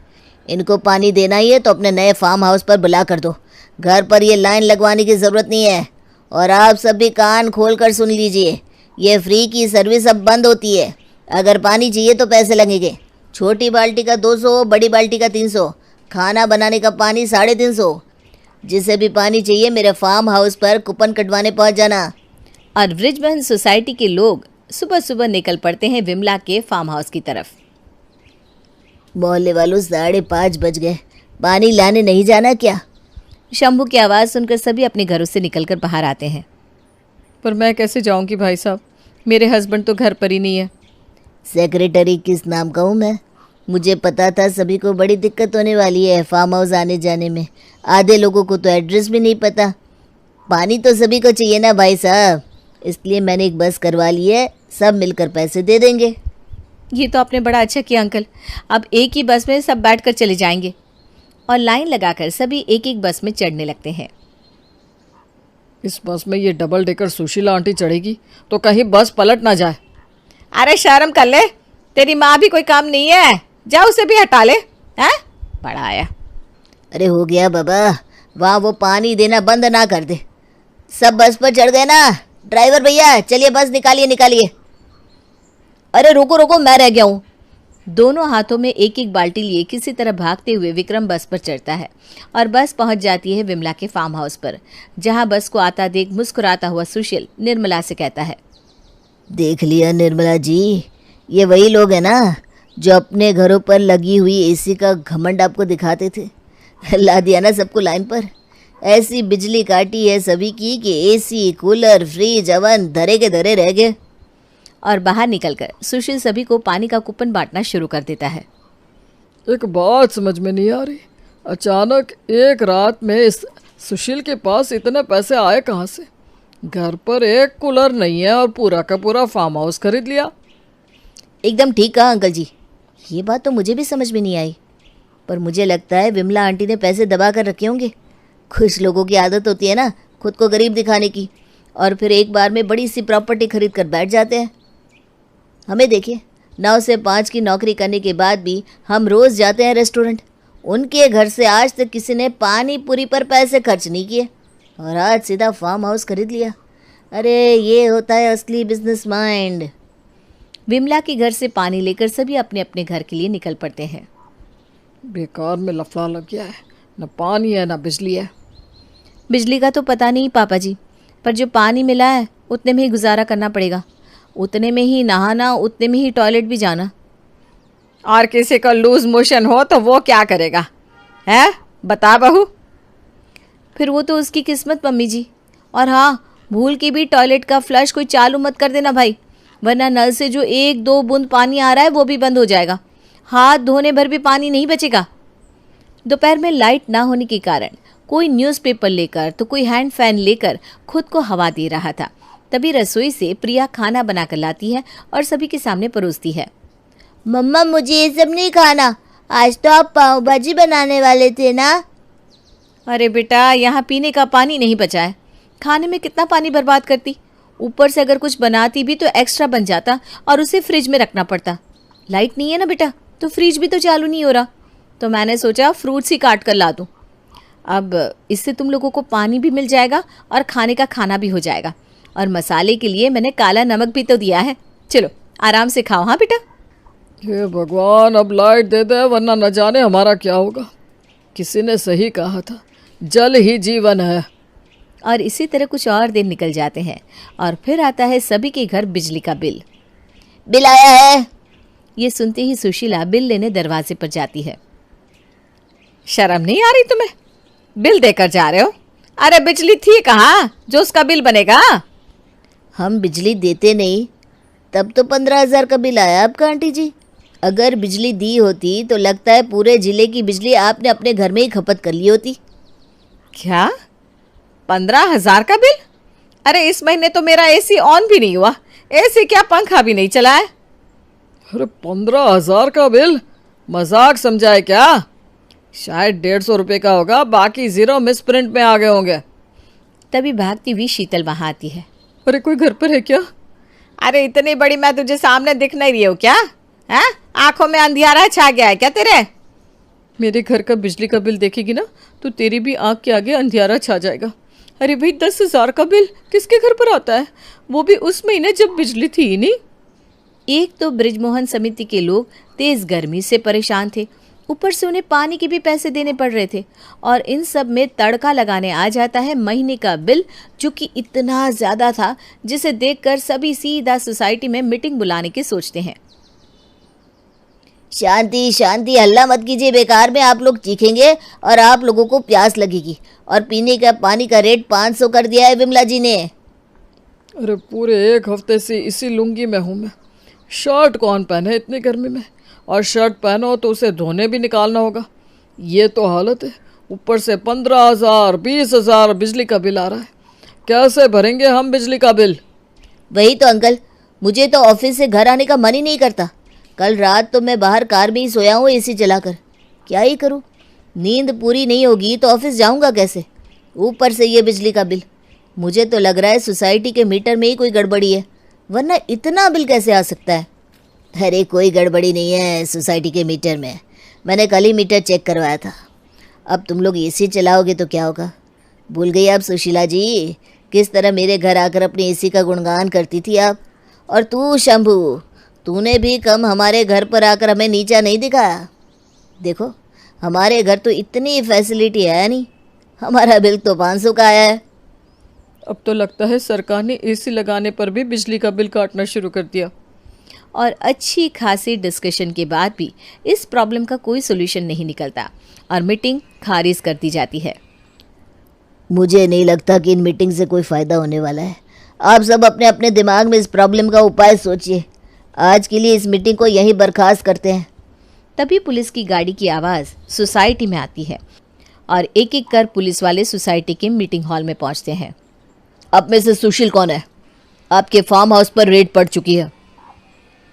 इनको पानी देना ही है तो अपने नए फार्म हाउस पर बुला कर दो। घर पर ये लाइन लगवाने की ज़रूरत नहीं है। और आप सब भी कान खोल कर सुन लीजिए, ये फ्री की सर्विस अब बंद होती है। अगर पानी चाहिए तो पैसे लगेंगे। छोटी बाल्टी का 200, बड़ी बाल्टी का 300, खाना बनाने का पानी 350। जिसे भी पानी चाहिए मेरे फार्म हाउस पर कूपन कटवाने पहुंच जाना। और ब्रिजबहन सोसाइटी के लोग सुबह सुबह निकल पड़ते हैं विमला के फार्म हाउस की तरफ। मोहल्ले वालों 5:30 बज गए, पानी लाने नहीं जाना क्या? शंभू की आवाज़ सुनकर सभी अपने घरों से निकलकर बाहर आते हैं। पर मैं कैसे जाऊंगी भाई साहब, मेरे हस्बैंड तो घर पर ही नहीं है। सेक्रेटरी किस नाम का हूँ मैं? मुझे पता था सभी को बड़ी दिक्कत होने वाली है फार्म हाउस आने जाने में। आधे लोगों को तो एड्रेस भी नहीं पता। पानी तो सभी को चाहिए ना भाई साहब, इसलिए मैंने एक बस करवा ली है, सब मिलकर पैसे दे देंगे। ये तो आपने बड़ा अच्छा किया अंकल, अब एक ही बस में सब बैठकर चले जाएंगे। और लाइन लगाकर सभी एक एक बस में चढ़ने लगते हैं। इस बस में ये डबल डेकर सुशीला आंटी चढ़ेगी तो कहीं बस पलट ना जाए। अरे शर्म कर ले, तेरी माँ भी कोई काम नहीं है, जा उसे भी हटा ले। हैं? बड़ा आया। अरे हो गया बाबा, वहाँ वो पानी देना बंद ना कर दे। सब बस पर चढ़ गए ना? ड्राइवर भैया चलिए बस निकालिए निकालिए। अरे रोको रोको, मैं रह गया हूँ। दोनों हाथों में एक एक बाल्टी लिए किसी तरह भागते हुए विक्रम बस पर चढ़ता है और बस पहुंच जाती है विमला के फार्म हाउस पर, जहां बस को आता देख मुस्कुराता हुआ सुशील निर्मला से कहता है, देख लिया निर्मला जी, ये वही लोग हैं ना जो अपने घरों पर लगी हुई एसी का घमंड आपको दिखाते थे। ला दिया ना सबको लाइन पर। ऐसी बिजली काटी है सभी की कि एसी, कूलर, फ्रिज, अवन धरे के धरे रह गए। और बाहर निकलकर सुशील सभी को पानी का कूपन बांटना शुरू कर देता है। एक बात समझ में नहीं आ रही, अचानक एक रात में इस सुशील के पास इतने पैसे आए कहाँ से? घर पर एक कूलर नहीं है और पूरा का पूरा फार्म हाउस खरीद लिया। एकदम ठीक कहा अंकल जी, ये बात तो मुझे भी समझ में नहीं आई। पर मुझे लगता है विमला आंटी ने पैसे दबा कर रखे होंगे। कुछ लोगों की आदत होती है ना खुद को गरीब दिखाने की, और फिर एक बार में बड़ी सी प्रॉपर्टी खरीद कर बैठ जाते हैं। हमें देखिए, 9 से 5 की नौकरी करने के बाद भी हम रोज़ जाते हैं रेस्टोरेंट। उनके घर से आज तक किसी ने पानी पूरी पर पैसे खर्च नहीं किए, और आज सीधा फार्म हाउस खरीद लिया। अरे ये होता है असली बिजनेस माइंड। विमला के घर से पानी लेकर सभी अपने अपने घर के लिए निकल पड़ते हैं। बेकार में लफड़ा लग गया है, न पानी है न बिजली है। बिजली का तो पता नहीं पापा जी, पर जो पानी मिला है उतने में ही गुजारा करना पड़ेगा, उतने में ही नहाना, उतने में ही टॉयलेट भी जाना। और किसी को लूज मोशन हो तो वो क्या करेगा, है बता बहू? फिर वो तो उसकी किस्मत मम्मी जी। और हाँ, भूल के भी टॉयलेट का फ्लश कोई चालू मत कर देना भाई, वरना नल से जो 1-2 बूंद पानी आ रहा है वो भी बंद हो जाएगा, हाथ धोने भर भी पानी नहीं बचेगा। दोपहर में लाइट ना होने के कारण कोई न्यूज़पेपर लेकर तो कोई हैंड फैन लेकर खुद को हवा दे रहा था। तभी रसोई से प्रिया खाना बनाकर लाती है और सभी के सामने परोसती है। मम्मा मुझे ये सब नहीं खाना, आज तो आप पाव भाजी बनाने वाले थे ना। अरे बेटा, यहाँ पीने का पानी नहीं बचा है, खाने में कितना पानी बर्बाद करती, ऊपर से अगर कुछ बनाती भी तो एक्स्ट्रा बन जाता और उसे फ्रिज में रखना पड़ता। लाइट नहीं है ना बेटा, तो फ्रिज भी तो चालू नहीं हो रहा, तो मैंने सोचा फ्रूट्स ही काट कर ला दूँ। अब इससे तुम लोगों को पानी भी मिल जाएगा और खाने का खाना भी हो जाएगा, और मसाले के लिए मैंने काला नमक भी तो दिया है। चलो आराम से खाओ। हाँ बेटा। हे भगवान, अब लाइट दे दे वरना न जाने हमारा क्या होगा। किसी ने सही कहा था, जल ही जीवन है। और इसी तरह कुछ और दिन निकल जाते हैं और फिर आता है सभी के घर बिजली का बिल। बिल आया है, ये सुनते ही सुशीला बिल लेने दरवाजे पर जाती है। शर्म नहीं आ रही तुम्हें? बिल देकर जा रहे हो? अरे बिजली थी कहाँ जो उसका बिल बनेगा? हम बिजली देते नहीं, तब तो 15,000 का बिल आया आपका आंटी जी। अगर बिजली दी होती तो लगता है पूरे जिले की बिजली आपने अपने घर में ही खपत कर ली होती। क्या 15,000 का बिल? अरे इस महीने तो मेरा एसी ऑन भी नहीं हुआ, एसी क्या पंखा भी नहीं चला है। अरे 15,000 का बिल? मजाक समझा है क्या? शायद 150 रुपये का होगा, बाकी जीरो मिस प्रिंट में आ गए होंगे। तभी भागती हुई शीतल वहां आती है। अरे कोई घर पर है क्या? अरे इतनी बड़ी मैं तुझे सामने दिख नहीं रही हूँ क्या? है आंखों में अंधियारा छा गया है क्या तेरे? मेरे घर का बिजली का बिल देखेगी ना तो तेरी भी आंख के आगे अंधियारा छा जाएगा। अरे भाई 10,000 का बिल किसके घर पर आता है, वो भी उस महीने जब बिजली थी ही नहीं। एक तो बृजमोहन समिति के लोग तेज गर्मी से परेशान थे, ऊपर से उन्हें पानी के भी पैसे देने पड़ रहे थे, और इन सब में तड़का लगाने आ जाता है महीने का बिल जो कि इतना ज़्यादा था जिसे देखकर सभी सीधा सोसाइटी में मीटिंग बुलाने की सोचते हैं। शांति शांति, हल्ला मत कीजिए, बेकार में आप लोग चीखेंगे और आप लोगों को प्यास लगेगी। और पीने का पानी का रेट 500 कर दिया है विमला जी ने। अरे पूरे 1 हफ्ते से इसी लुंगी में हूँ मैं। शर्ट कौन पहने इतनी गर्मी में, और शर्ट पहनो तो उसे धोने भी निकालना होगा। ये तो हालत है, ऊपर से 15,000 20,000 बिजली का बिल आ रहा है। कैसे भरेंगे हम बिजली का बिल? वही तो अंकल, मुझे तो ऑफिस से घर आने का मन ही नहीं करता। कल रात तो मैं बाहर कार में ही सोया हूँ एसी चलाकर। क्या ही करूँ, नींद पूरी नहीं होगी तो ऑफिस जाऊँगा कैसे? ऊपर से ये बिजली का बिल। मुझे तो लग रहा है सोसाइटी के मीटर में ही कोई गड़बड़ी है, वरना इतना बिल कैसे आ सकता है? अरे कोई गड़बड़ी नहीं है सोसाइटी के मीटर में, मैंने कल ही मीटर चेक करवाया था। अब तुम लोग एसी चलाओगे तो क्या होगा? भूल गई आप सुशीला जी, किस तरह मेरे घर आकर अपने एसी का गुणगान करती थी आप? और तू शंभू, तूने भी कम हमारे घर पर आकर हमें नीचा नहीं दिखाया। देखो हमारे घर तो इतनी फैसिलिटी है नहीं, हमारा बिल तो 500 का आया है। अब तो लगता है सरकार ने एसी लगाने पर भी बिजली का बिल काटना शुरू कर दिया। और अच्छी खासी डिस्कशन के बाद भी इस प्रॉब्लम का कोई सोल्यूशन नहीं निकलता और मीटिंग खारिज कर दी जाती है। मुझे नहीं लगता कि इन मीटिंग से कोई फ़ायदा होने वाला है। आप सब अपने अपने दिमाग में इस प्रॉब्लम का उपाय सोचिए। आज के लिए इस मीटिंग को यहीं बर्खास्त करते हैं। तभी पुलिस की गाड़ी की आवाज़ सोसाइटी में आती है और एक एक कर पुलिस वाले सोसाइटी के मीटिंग हॉल में पहुंचते हैं। अब में से सुशील कौन है? आपके फार्म हाउस पर रेड पड़ चुकी है।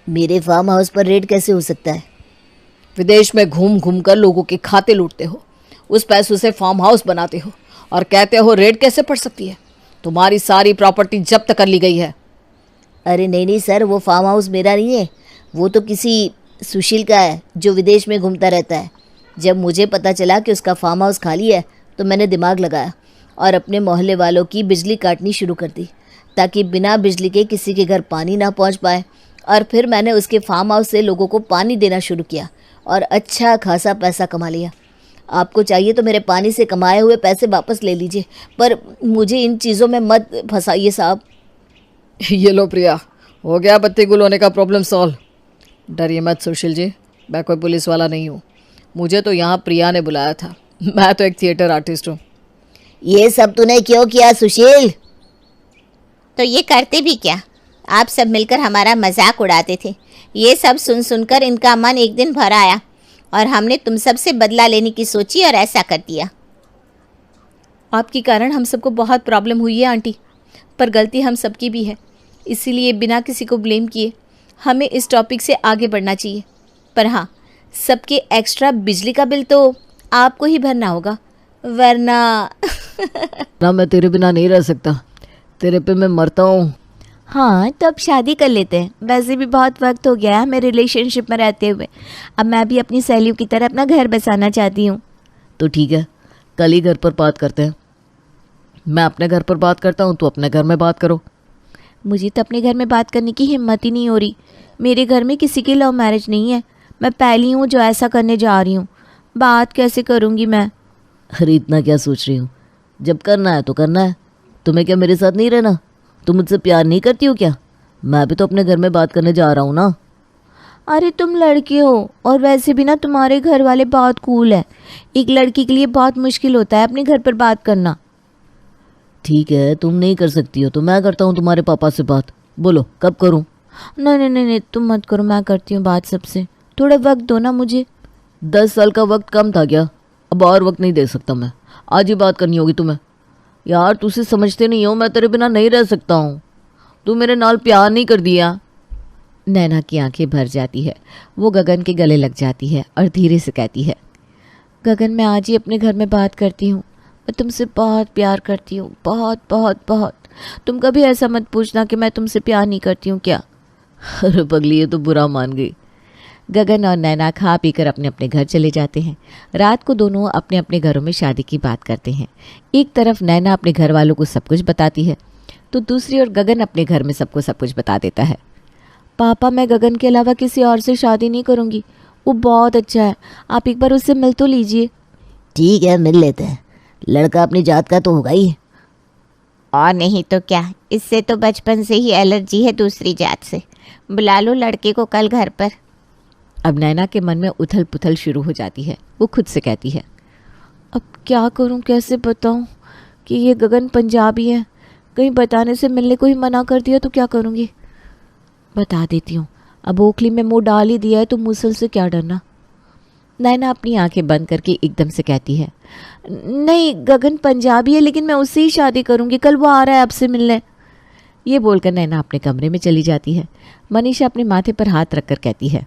मेरे फार्म हाउस पर रेड कैसे हो सकता है? विदेश में घूम घूम कर लोगों के खाते लूटते हो, उस पैसों से फार्म हाउस बनाते हो और कहते हो रेड कैसे पड़ सकती है? तुम्हारी सारी प्रॉपर्टी जब्त कर ली गई है। अरे नहीं नहीं सर, वो फार्म हाउस मेरा नहीं है, वो तो किसी सुशील का है जो विदेश में घूमता रहता है। जब मुझे पता चला कि उसका फार्म हाउस खाली है तो मैंने दिमाग लगाया और अपने मोहल्ले वालों की बिजली काटनी शुरू कर दी ताकि बिना बिजली के किसी के घर पानी ना पहुंच पाए। और फिर मैंने उसके फार्म हाउस से लोगों को पानी देना शुरू किया और अच्छा खासा पैसा कमा लिया। आपको चाहिए तो मेरे पानी से कमाए हुए पैसे वापस ले लीजिए, पर मुझे इन चीज़ों में मत फंसाइए साहब। ये लो प्रिया, हो गया बत्ती गुल होने का प्रॉब्लम सॉल्व। डरिए मत सुशील जी, मैं कोई पुलिस वाला नहीं हूँ। मुझे तो यहाँ प्रिया ने बुलाया था, मैं तो एक थिएटर आर्टिस्ट हूँ। ये सब तूने क्यों किया सुशील? तो ये करते भी क्या? आप सब मिलकर हमारा मजाक उड़ाते थे। ये सब सुन सुनकर इनका मन एक दिन भर आया और हमने तुम सब से बदला लेने की सोची और ऐसा कर दिया। आपके कारण हम सबको बहुत प्रॉब्लम हुई है आंटी, पर गलती हम सबकी भी है, इसीलिए बिना किसी को ब्लेम किए हमें इस टॉपिक से आगे बढ़ना चाहिए। पर हाँ, सबके एक्स्ट्रा बिजली का बिल तो आपको ही भरना होगा, वरना ना मैं तेरे बिना नहीं रह सकता, तेरे पे मैं मरता हूँ। हाँ तो अब शादी कर लेते हैं, वैसे भी बहुत वक्त हो गया है हमें रिलेशनशिप में रहते हुए। अब मैं भी अपनी सहेलियों की तरह अपना घर बसाना चाहती हूँ। तो ठीक है, कल ही घर पर बात करते हैं। मैं अपने घर पर बात करता हूँ, तो अपने घर में बात करो। मुझे तो अपने घर में बात करने की हिम्मत ही नहीं हो रही। मेरे घर में किसी की लव मैरिज नहीं है, मैं पहली हूँ जो ऐसा करने जा रही हूँ। बात कैसे करूँगी मैं? अरे इतना क्या सोच रही हूँ, जब करना है तो करना है। तुम्हें क्या मेरे साथ नहीं रहना? तुम मुझसे प्यार नहीं करती हो क्या? मैं भी तो अपने घर में बात करने जा रहा हूँ ना। अरे तुम लड़के हो और वैसे भी ना तुम्हारे घर वाले बहुत कूल है। एक लड़की के लिए बहुत मुश्किल होता है अपने घर पर बात करना। ठीक है, तुम नहीं कर सकती हो तो मैं करता हूँ तुम्हारे पापा से बात। बोलो कब करूँ? नहीं नहीं नहीं नहीं, तुम मत करो, मैं करती हूँ बात सबसे। थोड़ा वक्त दो ना मुझे। 10 साल का वक्त कम था क्या? अब और वक्त नहीं दे सकता मैं, आज ही बात करनी होगी तुम्हें। यार तुझसे समझते नहीं हो, मैं तेरे बिना नहीं रह सकता हूँ। तू मेरे नाल प्यार नहीं कर दिया। नैना की आंखें भर जाती है। वो गगन के गले लग जाती है और धीरे से कहती है, गगन मैं आज ही अपने घर में बात करती हूँ। मैं तुमसे बहुत प्यार करती हूँ, बहुत बहुत बहुत। तुम कभी ऐसा मत पूछना कि मैं तुमसे प्यार नहीं करती हूँ क्या। अरे पगली, ये तो बुरा मान गई। गगन और नैना खा पीकर अपने अपने घर चले जाते हैं। रात को दोनों अपने अपने घरों में शादी की बात करते हैं। एक तरफ नैना अपने घर वालों को सब कुछ बताती है तो दूसरी ओर गगन अपने घर में सबको सब कुछ बता देता है। पापा मैं गगन के अलावा किसी और से शादी नहीं करूँगी। वो बहुत अच्छा है, आप एक बार उससे मिल तो लीजिए। ठीक है, मिल लेते हैं। लड़का अपनी जात का तो होगा ही। और नहीं तो क्या, इससे तो बचपन से ही एलर्जी है दूसरी जात से। बुला लो लड़के को कल घर पर। अब नैना के मन में उथल पुथल शुरू हो जाती है। वो खुद से कहती है, अब क्या करूं, कैसे बताऊं कि ये गगन पंजाबी है। कहीं बताने से मिलने को ही मना कर दिया तो क्या करूंगी। बता देती हूँ, अब ओखली में मुंह डाल ही दिया है तो मुसल से क्या डरना। नैना अपनी आंखें बंद करके एकदम से कहती है, नहीं गगन पंजाबी है लेकिन मैं उससे ही शादी करूंगी, कल वो आ रहा है आपसे मिलने। ये बोलकर नैना अपने कमरे में चली जाती है। मनीषा अपने माथे पर हाथ रखकर कहती है,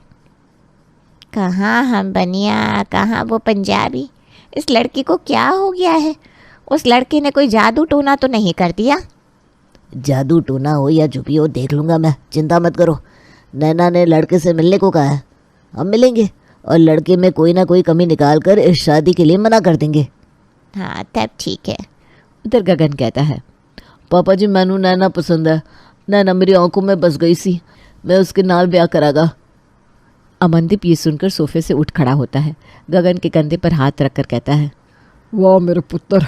कहाँ हम बनिया, कहाँ वो पंजाबी। इस लड़की को क्या हो गया है? उस लड़के ने कोई जादू टोना तो नहीं कर दिया? जादू टोना हो या जो भी हो देख लूँगा मैं, चिंता मत करो। नैना ने लड़के से मिलने को कहा है, हम मिलेंगे और लड़के में कोई ना कोई कमी निकाल कर इस शादी के लिए मना कर देंगे। हाँ तब ठीक है। उधर गगन कहता है, पापा जी मैनू नैना पसंद है। नैना मेरी आंखों में बस गई सी, मैं उसके नाल ब्याह करागा। अमनदीप ये सुनकर सोफे से उठ खड़ा होता है। गगन के कंधे पर हाथ रखकर कहता है, वाह मेरे पुत्र,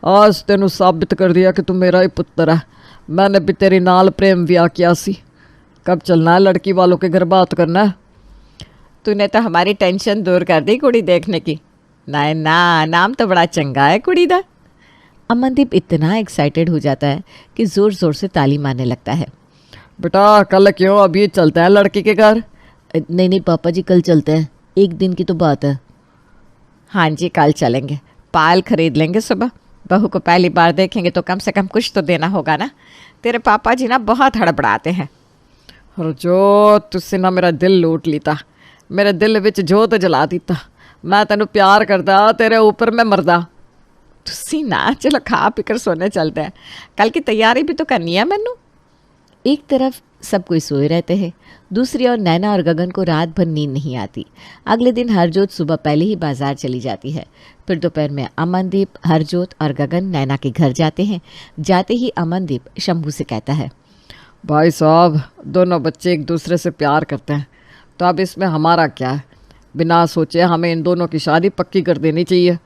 आज तेनू साबित कर दिया कि तू मेरा ही पुत्र है। मैंने भी तेरी नाल प्रेम विआह किया सी। कब चलना है लड़की वालों के घर बात करना है? तूने तो हमारी टेंशन दूर कर दी कुड़ी देखने की। नैना नाम तो बड़ा चंगा है कुड़ी दा। अमनदीप इतना एक्साइटेड हो जाता है कि ज़ोर ज़ोर से ताली मारने लगता है। बेटा कल क्यों, अभी चलते हैं लड़की के घर। नहीं नहीं पापा जी, कल चलते हैं, एक दिन की तो बात है। हाँ जी कल चलेंगे, पाल खरीद लेंगे सुबह। बहू को पहली बार देखेंगे तो कम से कम कुछ तो देना होगा ना। तेरे पापा जी ना बहुत हड़बड़ाते हैं। जो तुसी ना मेरा दिल लूट लीता, मेरे दिल विच जोत जला दीता। मैं तेनू प्यार करदा, तेरे ऊपर मैं मरदा। तुसी ना चलो खा पीकर सोने चलते हैं, कल की तैयारी भी तो करनी है मैनू। एक तरफ सब कोई सोए रहते हैं, दूसरी ओर नैना और गगन को रात भर नींद नहीं आती। अगले दिन हरजोत सुबह पहले ही बाजार चली जाती है। फिर दोपहर में अमनदीप, हरजोत और गगन नैना के घर जाते हैं। जाते ही अमनदीप शंभू से कहता है, भाई साहब दोनों बच्चे एक दूसरे से प्यार करते हैं, तो अब इसमें हमारा क्या है? बिना सोचे हमें इन दोनों की शादी पक्की कर देनी चाहिए।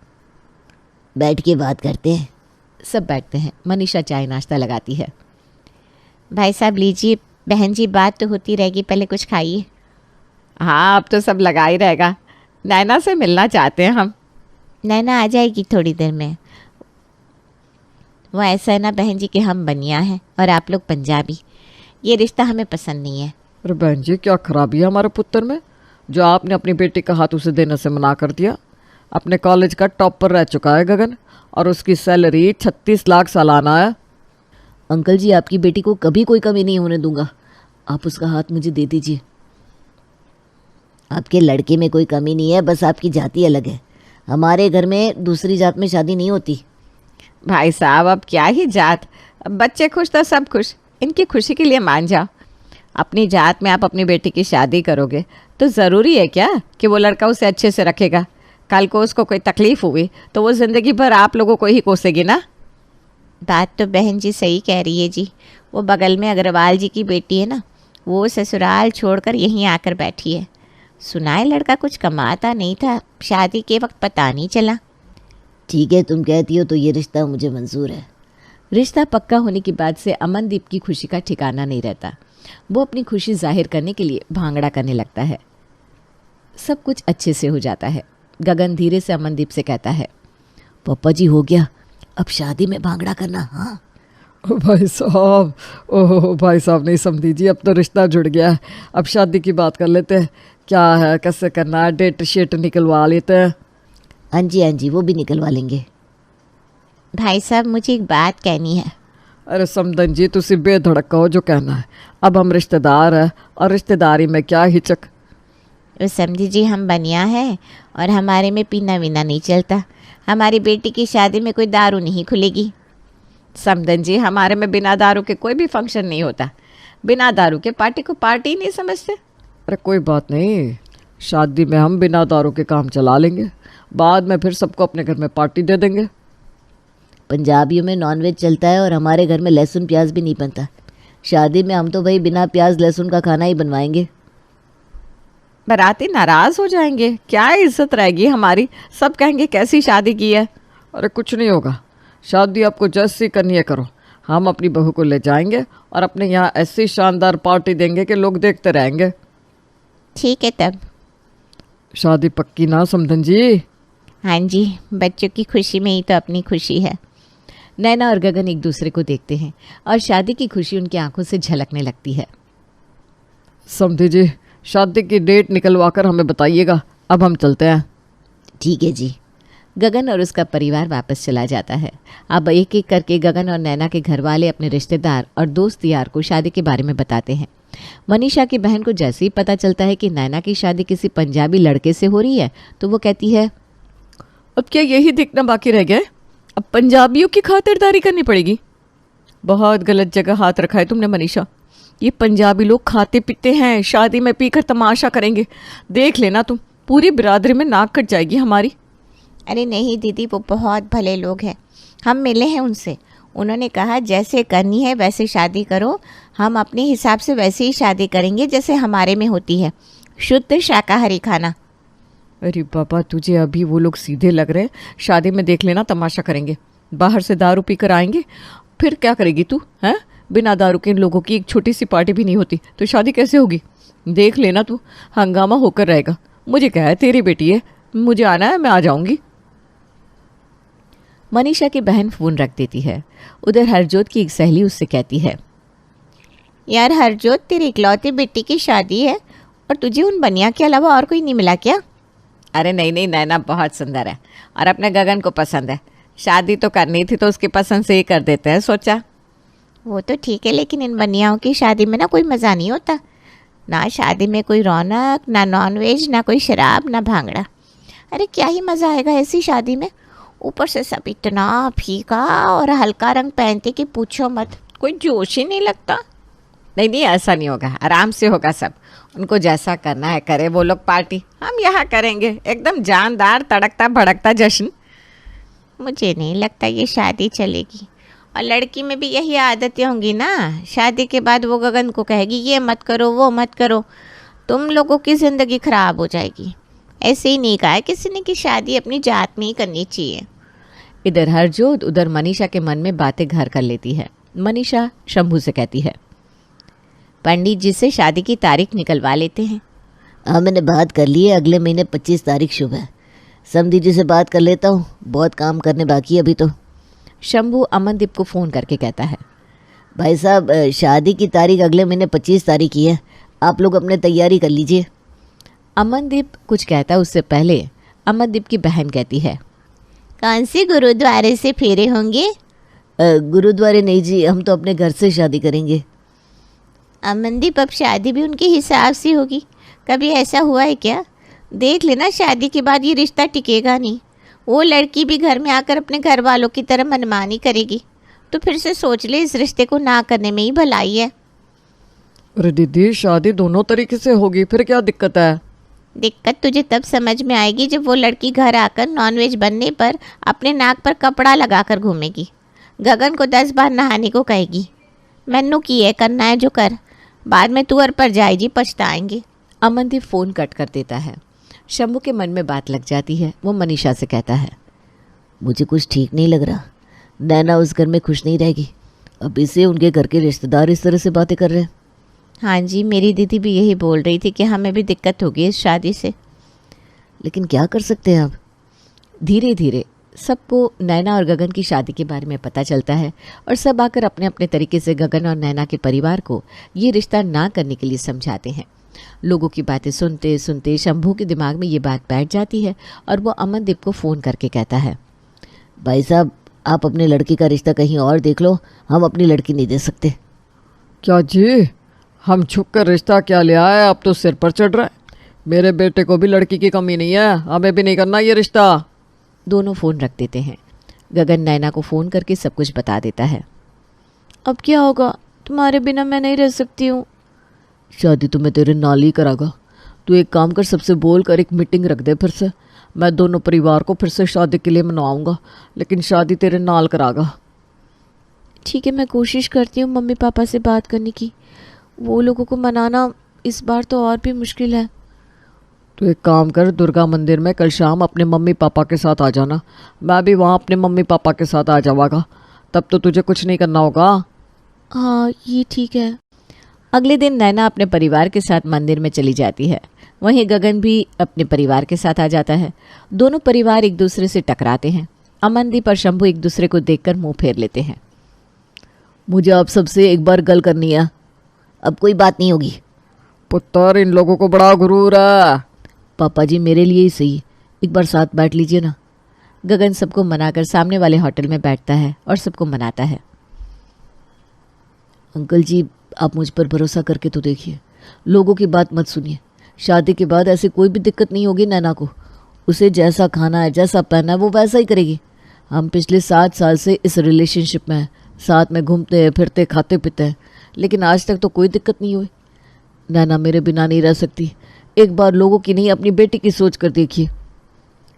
बैठ के बात करते हैं। सब बैठते हैं। मनीषा चाय नाश्ता लगाती है। भाई साहब लीजिए, बहन जी बात तो होती रहेगी, पहले कुछ खाइए। हाँ अब तो सब लगा ही रहेगा। नैना से मिलना चाहते हैं हम। नैना आ जाएगी थोड़ी देर में। वो ऐसा है ना बहन जी कि हम बनिया हैं और आप लोग पंजाबी। ये रिश्ता हमें पसंद नहीं है। अरे बहन जी क्या खराबी है हमारे पुत्र में जो आपने अपनी बेटी का हाथ उसे देने से मना कर दिया। अपने कॉलेज का टॉपर रह चुका है गगन और उसकी सैलरी 36 लाख सालाना है। अंकल जी आपकी बेटी को कभी कोई कमी नहीं होने दूंगा, आप उसका हाथ मुझे दे दीजिए। आपके लड़के में कोई कमी नहीं है, बस आपकी जाति अलग है। हमारे घर में दूसरी जात में शादी नहीं होती। भाई साहब अब क्या ही जात, अब बच्चे खुश तो सब खुश। इनकी खुशी के लिए मान जाओ। अपनी जात में आप अपनी बेटी की शादी करोगे तो ज़रूरी है क्या कि वो लड़का उसे अच्छे से रखेगा? कल को उसको कोई तकलीफ़ हुई तो वो ज़िंदगी भर आप लोगों को ही कोसेगी ना। बात तो बहन जी सही कह रही है जी। वो बगल में अग्रवाल जी की बेटी है ना, वो ससुराल छोड़कर यहीं आकर बैठी है। सुना है लड़का कुछ कमाता नहीं था, शादी के वक्त पता नहीं चला। ठीक है तुम कहती हो तो ये रिश्ता मुझे मंजूर है। रिश्ता पक्का होने के बाद से अमनदीप की खुशी का ठिकाना नहीं रहता। वो अपनी खुशी जाहिर करने के लिए भांगड़ा करने लगता है। सब कुछ अच्छे से हो जाता है। गगन धीरे से अमनदीप से कहता है, पापा जी हो गया, अब शादी में भांगड़ा करना। हाँ भाई साहब, ओह भाई साहब, नहीं समझी जी, अब तो रिश्ता जुड़ गया है। अब शादी की बात कर लेते हैं, क्या है कैसे करना है, डेट शीट निकलवा लेते हैं। हाँ जी वो भी निकलवा लेंगे। भाई साहब मुझे एक बात कहनी है। अरे समदन जी, तुसी बेधड़क कहो जो कहना है। अब हम रिश्तेदार हैं और रिश्तेदारी में क्या हिचक। वो समझी जी, हम बनिया है और हमारे में पीना वीना नहीं चलता। हमारी बेटी की शादी में कोई दारू नहीं खुलेगी। समदन जी, हमारे में बिना दारू के कोई भी फंक्शन नहीं होता। बिना दारू के पार्टी को पार्टी ही नहीं समझते। अरे कोई बात नहीं, शादी में हम बिना दारू के काम चला लेंगे, बाद में फिर सबको अपने घर में पार्टी दे देंगे। पंजाबियों में नॉनवेज चलता है और हमारे घर में लहसुन प्याज भी नहीं बनता। शादी में हम तो भाई बिना प्याज लहसुन का खाना ही बनवाएंगे। बाराती नाराज हो जाएंगे, क्या इज्जत रहेगी हमारी। सब कहेंगे कैसी शादी की है। अरे कुछ नहीं होगा, शादी आपको जैसी करनी है करो। हम अपनी बहू को ले जाएंगे और अपने यहाँ ऐसी शानदार पार्टी देंगे कि लोग देखते रहेंगे। ठीक है तब। शादी पक्की ना समधन जी? हाँ जी, बच्चों की खुशी में ही तो अपनी खुशी है। नैना और गगन एक दूसरे को देखते हैं और शादी की खुशी उनकी आंखों से झलकने लगती है। समधी जी, शादी की डेट निकलवा कर हमें बताइएगा। अब हम चलते हैं। ठीक है जी। गगन और उसका परिवार वापस चला जाता है। अब एक एक करके गगन और नैना के घर वाले अपने रिश्तेदार और दोस्त यार को शादी के बारे में बताते हैं। मनीषा की बहन को जैसे ही पता चलता है कि नैना की शादी किसी पंजाबी लड़के से हो रही है तो वो कहती है, अब क्या यही देखना बाकी रह गया है? अब पंजाबियों की खातिरदारी करनी पड़ेगी। बहुत गलत जगह हाथ रखा है तुमने मनीषा। ये पंजाबी लोग खाते पीते हैं, शादी में पीकर तमाशा करेंगे। देख लेना तुम, पूरी बिरादरी में नाक कट जाएगी हमारी। अरे नहीं दीदी, वो बहुत भले लोग हैं। हम मिले हैं उनसे, उन्होंने कहा जैसे करनी है वैसे शादी करो। हम अपने हिसाब से वैसे ही शादी करेंगे जैसे हमारे में होती है, शुद्ध शाकाहारी खाना। अरे बाबा, तुझे अभी वो लोग सीधे लग रहे हैं। शादी में देख लेना तमाशा करेंगे, बाहर से दारू पी कर आएंगे। फिर क्या करेगी तू? हैं, बिना दारू के इन लोगों की एक छोटी सी पार्टी भी नहीं होती तो शादी कैसे होगी? देख लेना तू, हंगामा होकर रहेगा। मुझे क्या है, तेरी बेटी है, मुझे आना है, मैं आ जाऊंगी। मनीषा की बहन फ़ोन रख देती है। उधर हरजोत की एक सहेली उससे कहती है, यार हरजोत, तेरी इकलौती बेटी की शादी है और तुझे उन बनिया के अलावा और कोई नहीं मिला क्या? अरे नहीं नहीं, नैना बहुत सुंदर है और अपने गगन को पसंद है। शादी तो करनी थी तो उसकी पसंद से ही कर देते हैं सोचा। वो तो ठीक है, लेकिन इन बनियाओं की शादी में ना कोई मज़ा नहीं होता। ना शादी में कोई रौनक, ना नॉनवेज, ना कोई शराब, ना भांगड़ा। अरे क्या ही मज़ा आएगा ऐसी शादी में। ऊपर से सब इतना फीका और हल्का रंग पहनते कि पूछो मत, कोई जोश ही नहीं लगता। नहीं नहीं, ऐसा नहीं होगा, आराम से होगा सब। उनको जैसा करना है करे वो लोग पार्टी, हम यहाँ करेंगे एकदम जानदार तड़कता भड़कता जश्न। मुझे नहीं लगता ये शादी चलेगी। और लड़की में भी यही आदतें होंगी ना। शादी के बाद वो गगन को कहेगी ये मत करो वो मत करो, तुम लोगों की ज़िंदगी ख़राब हो जाएगी। ऐसे ही नहीं कहा है किसी ने कि शादी अपनी जात में ही करनी चाहिए। इधर हरजोत उधर मनीषा के मन में बातें घर कर लेती है। मनीषा शंभू से कहती है, पंडित जी से शादी की तारीख निकलवा लेते हैं। हाँ मैंने बात कर ली है, अगले महीने 25 तारीख शुभ है। समधी जी से बात कर लेता हूँ, बहुत काम करने बाकी है अभी तो। शंभू अमनदीप को फ़ोन करके कहता है, भाई साहब शादी की तारीख अगले महीने 25 तारीख की है, आप लोग अपने तैयारी कर लीजिए। अमनदीप कुछ कहता है उससे पहले अमनदीप की बहन कहती है, कौन से गुरुद्वारे से फेरे होंगे? गुरुद्वारे नहीं जी, हम तो अपने घर से शादी करेंगे। अमनदीप, अब शादी भी उनके हिसाब से होगी। कभी ऐसा हुआ है क्या? देख लेना, शादी के बाद ये रिश्ता टिकेगा नहीं। वो लड़की भी घर में आकर अपने घर वालों की तरह मनमानी करेगी। तो फिर से सोच ले, इस रिश्ते को ना करने में ही भलाई है। अरे दीदी, शादी दोनों तरीके से होगी, फिर क्या दिक्कत है? दिक्कत तुझे तब समझ में आएगी जब वो लड़की घर आकर नॉनवेज बनने पर अपने नाक पर कपड़ा लगाकर घूमेगी, गगन को 10 बार नहाने को कहेगी। मैनू की है, करना है जो कर, बाद में तुअर पर जाएगी, पछताएंगे। अमनदीप फ़ोन कट कर देता है। शंभू के मन में बात लग जाती है। वो मनीषा से कहता है, मुझे कुछ ठीक नहीं लग रहा। नैना उस घर में खुश नहीं रहेगी। अब इसे उनके घर के रिश्तेदार इस तरह से बातें कर रहे हैं। हाँ जी, मेरी दीदी भी यही बोल रही थी कि हमें भी दिक्कत होगी इस शादी से। लेकिन क्या कर सकते हैं अब। धीरे धीरे सबको नैना और गगन की शादी के बारे में पता चलता है और सब आकर अपने अपने तरीके से गगन और नैना के परिवार को ये रिश्ता ना करने के लिए समझाते हैं। लोगों की बातें सुनते सुनते शंभू के दिमाग में ये बात बैठ जाती है और वो अमनदीप को फ़ोन करके कहता है, भाई साहब, आप अपने लड़की का रिश्ता कहीं और देख लो, हम अपनी लड़की नहीं दे सकते। क्या जी, हम छुप कर रिश्ता क्या ले आए, अब तो सिर पर चढ़ रहा है। मेरे बेटे को भी लड़की की कमी नहीं है, हमें भी नहीं करना ये रिश्ता। दोनों फ़ोन रख देते हैं। गगन नैना को फ़ोन करके सब कुछ बता देता है। अब क्या होगा, तुम्हारे बिना मैं नहीं रह सकती हूँ। शादी तो मैं तेरे नाल ही करागा। तू एक काम कर, सबसे बोल कर एक मीटिंग रख दे फिर से। मैं दोनों परिवार को फिर से शादी के लिए मनवाऊंगा, लेकिन शादी तेरे नाल करागा। ठीक है, मैं कोशिश करती हूँ मम्मी पापा से बात करने की। वो लोगों को मनाना इस बार तो और भी मुश्किल है। तो एक काम कर, दुर्गा मंदिर में कल शाम अपने मम्मी पापा के साथ आ जाना। मैं भी वहाँ अपने मम्मी पापा के साथ आ जाऊँगा, तब तो तुझे कुछ नहीं करना होगा। हाँ, ये ठीक है। अगले दिन नैना अपने परिवार के साथ मंदिर में चली जाती है। वहीं गगन भी अपने परिवार के साथ आ जाता है। दोनों परिवार एक दूसरे से टकराते हैं। अमनदीप और शंभू एक दूसरे को देखकर मुंह फेर लेते हैं। मुझे आप सबसे एक बार गल करनी है। अब कोई बात नहीं होगी। पुत्र, इन लोगों को बड़ा गुरूर है। पापा जी, मेरे लिए ही सही, एक बार साथ बैठ लीजिए ना। गगन सबको मनाकर सामने वाले होटल में बैठता है और सबको मनाता है। अंकल जी, आप मुझ पर भरोसा करके तो देखिए, लोगों की बात मत सुनिए। शादी के बाद ऐसी कोई भी दिक्कत नहीं होगी नैना को। उसे जैसा खाना है, जैसा पहनना है, वो वैसा ही करेगी। हम पिछले 7 साल से इस रिलेशनशिप में हैं, साथ में घूमते हैं, फिरते, खाते पीते हैं, लेकिन आज तक तो कोई दिक्कत नहीं हुई। नैना मेरे बिना नहीं रह सकती। एक बार लोगों की नहीं, अपनी बेटी की सोच कर देखिए।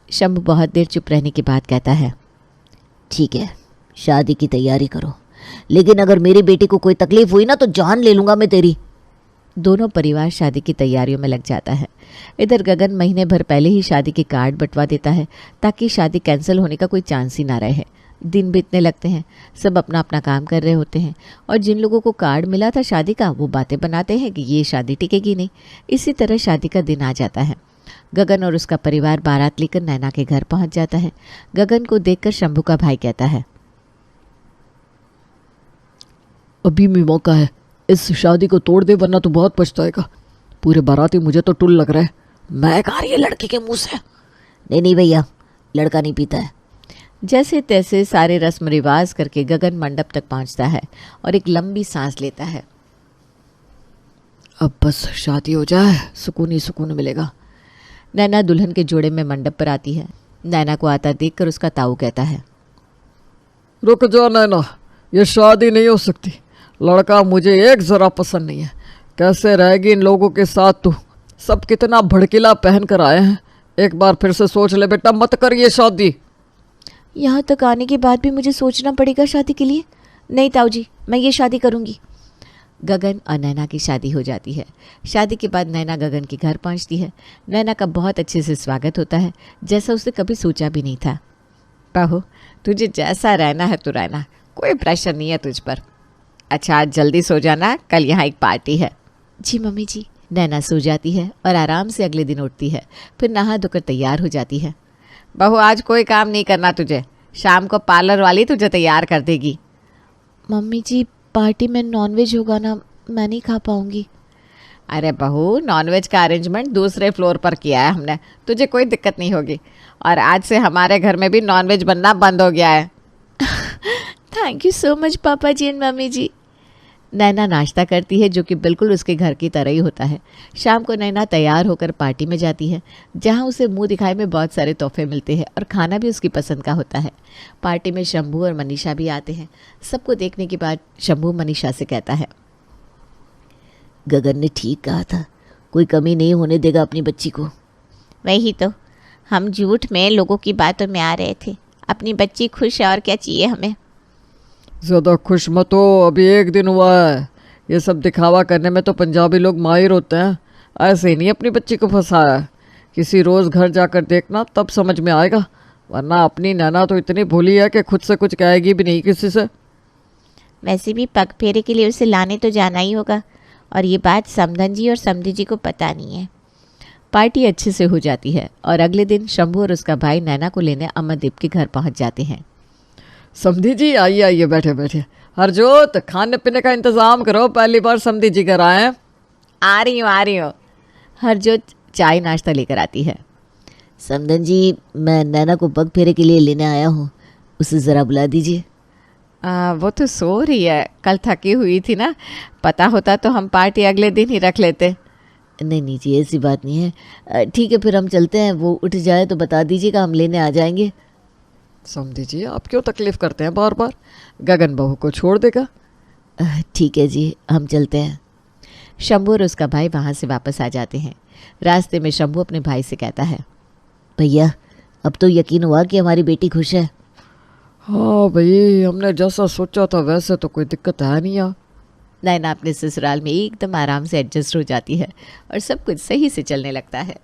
शंभू बहुत देर चुप रहने के बाद कहता है, ठीक है, शादी की तैयारी करो, लेकिन अगर मेरी बेटी को कोई तकलीफ हुई ना तो जान ले लूँगा मैं तेरी। दोनों परिवार शादी की तैयारियों में लग जाता है। इधर गगन महीने भर पहले ही शादी के कार्ड बंटवा देता है ताकि शादी कैंसिल होने का कोई चांस ही ना रहे। दिन बीतने लगते हैं, सब अपना अपना काम कर रहे होते हैं और जिन लोगों को कार्ड मिला था शादी का वो बातें बनाते हैं कि ये शादी टिकेगी नहीं। इसी तरह शादी का दिन आ जाता है। गगन और उसका परिवार बारात लेकर नैना के घर पहुंच जाता है। गगन को देखकर शंभू का भाई कहता है, अभी भी मौका है, इस शादी को तोड़ दे वरना तो बहुत पछताएगा। पूरे बाराती मुझे तो टुल लग रहा है। मैं कहा रही है लड़के के मुंह से। नहीं भैया, लड़का नहीं पीता है। जैसे तैसे सारे रस्म रिवाज करके गगन मंडप तक पहुंचता है और एक लंबी सांस लेता है। अब बस शादी हो जाए, सुकून ही सुकून मिलेगा। नैना दुल्हन के जोड़े में मंडप पर आती है। नैना को आता देखकर उसका ताऊ कहता है, रुक जा नैना, ये शादी नहीं हो सकती। लड़का मुझे एक ज़रा पसंद नहीं है। कैसे रहेगी इन लोगों के साथ तू? सब कितना भड़कीला पहन कर आए हैं। एक बार फिर से सोच ले बेटा, मत कर ये शादी। यहाँ तक आने के बाद भी मुझे सोचना पड़ेगा शादी के लिए? नहीं ताऊ जी, मैं ये शादी करूँगी। गगन और नैना की शादी हो जाती है। शादी के बाद नैना गगन के घर पहुँचती है। नैना का बहुत अच्छे से स्वागत होता है, जैसा उसे कभी सोचा भी नहीं था। बहू, तुझे जैसा रहना है तो रहना, कोई प्रेशर नहीं है तुझ पर। अच्छा, आज जल्दी सो जाना, कल यहाँ एक पार्टी है। जी मम्मी जी। नैना सो जाती है और आराम से अगले दिन उठती है। फिर नहा धोकर तैयार हो जाती है। बहू, आज कोई काम नहीं करना तुझे, शाम को पार्लर वाली तुझे तैयार कर देगी। मम्मी जी, पार्टी में नॉनवेज होगा ना, मैं नहीं खा पाऊंगी। अरे बहू, नॉनवेज का अरेंजमेंट दूसरे फ्लोर पर किया है हमने, तुझे कोई दिक्कत नहीं होगी। और आज से हमारे घर में भी नॉनवेज बनना बंद हो गया है। थैंक यू सो मच पापा जी एंड मम्मी जी। नैना नाश्ता करती है जो कि बिल्कुल उसके घर की तरह ही होता है। शाम को नैना तैयार होकर पार्टी में जाती है, जहां उसे मुंह दिखाए में बहुत सारे तोहफे मिलते हैं और खाना भी उसकी पसंद का होता है। पार्टी में शंभू और मनीषा भी आते हैं। सबको देखने के बाद शंभू मनीषा से कहता है, गगन ने ठीक कहा था, कोई कमी नहीं होने देगा अपनी बच्ची को। वही तो, हम झूठ में लोगों की बातों में आ रहे थे। अपनी बच्ची खुश है और क्या चाहिए हमें। ज़्यादा खुश मत हो, अभी एक दिन हुआ है। ये सब दिखावा करने में तो पंजाबी लोग माहिर होते हैं। ऐसे ही नहीं अपनी बच्ची को फंसाया है। किसी रोज़ घर जाकर देखना, तब समझ में आएगा। वरना अपनी नैना तो इतनी भोली है कि खुद से कुछ कहेगी भी नहीं किसी से। वैसे भी पग फेरे के लिए उसे लाने तो जाना ही होगा, और ये बात समधन जी और समधी जी को पता नहीं है। पार्टी अच्छे से हो जाती है और अगले दिन शंभू और उसका भाई नैना को लेने अमरदीप के घर पहुंच जाते हैं। समधी जी आइए आइए, बैठे बैठे। हरजोत, खाने पीने का इंतजाम करो, पहली बार समधी जी घर आए हैं। आ रही हूँ। हरजोत चाय नाश्ता लेकर आती है। समधन जी, मैं नैना को पग फेरे के लिए लेने आया हूँ, उसे ज़रा बुला दीजिए। वो तो सो रही है, कल थकी हुई थी ना, पता होता तो हम पार्टी अगले दिन ही रख लेते। नहीं नहीं जी, ऐसी बात नहीं है। ठीक है, फिर हम चलते हैं। वो उठ जाए तो बता दीजिएगा, हम लेने आ जाएंगे। समधी जी आप क्यों तकलीफ करते हैं बार बार, गगन बहू को छोड़ देगा। ठीक है जी, हम चलते हैं। शंभू और उसका भाई वहाँ से वापस आ जाते हैं। रास्ते में शंभू अपने भाई से कहता है, भैया अब तो यकीन हुआ कि हमारी बेटी खुश है। हाँ भाई, हमने जैसा सोचा था वैसे तो कोई दिक्कत है नहीं यार। नैना अपने ससुराल में एकदम आराम से एडजस्ट हो जाती है और सब कुछ सही से चलने लगता है।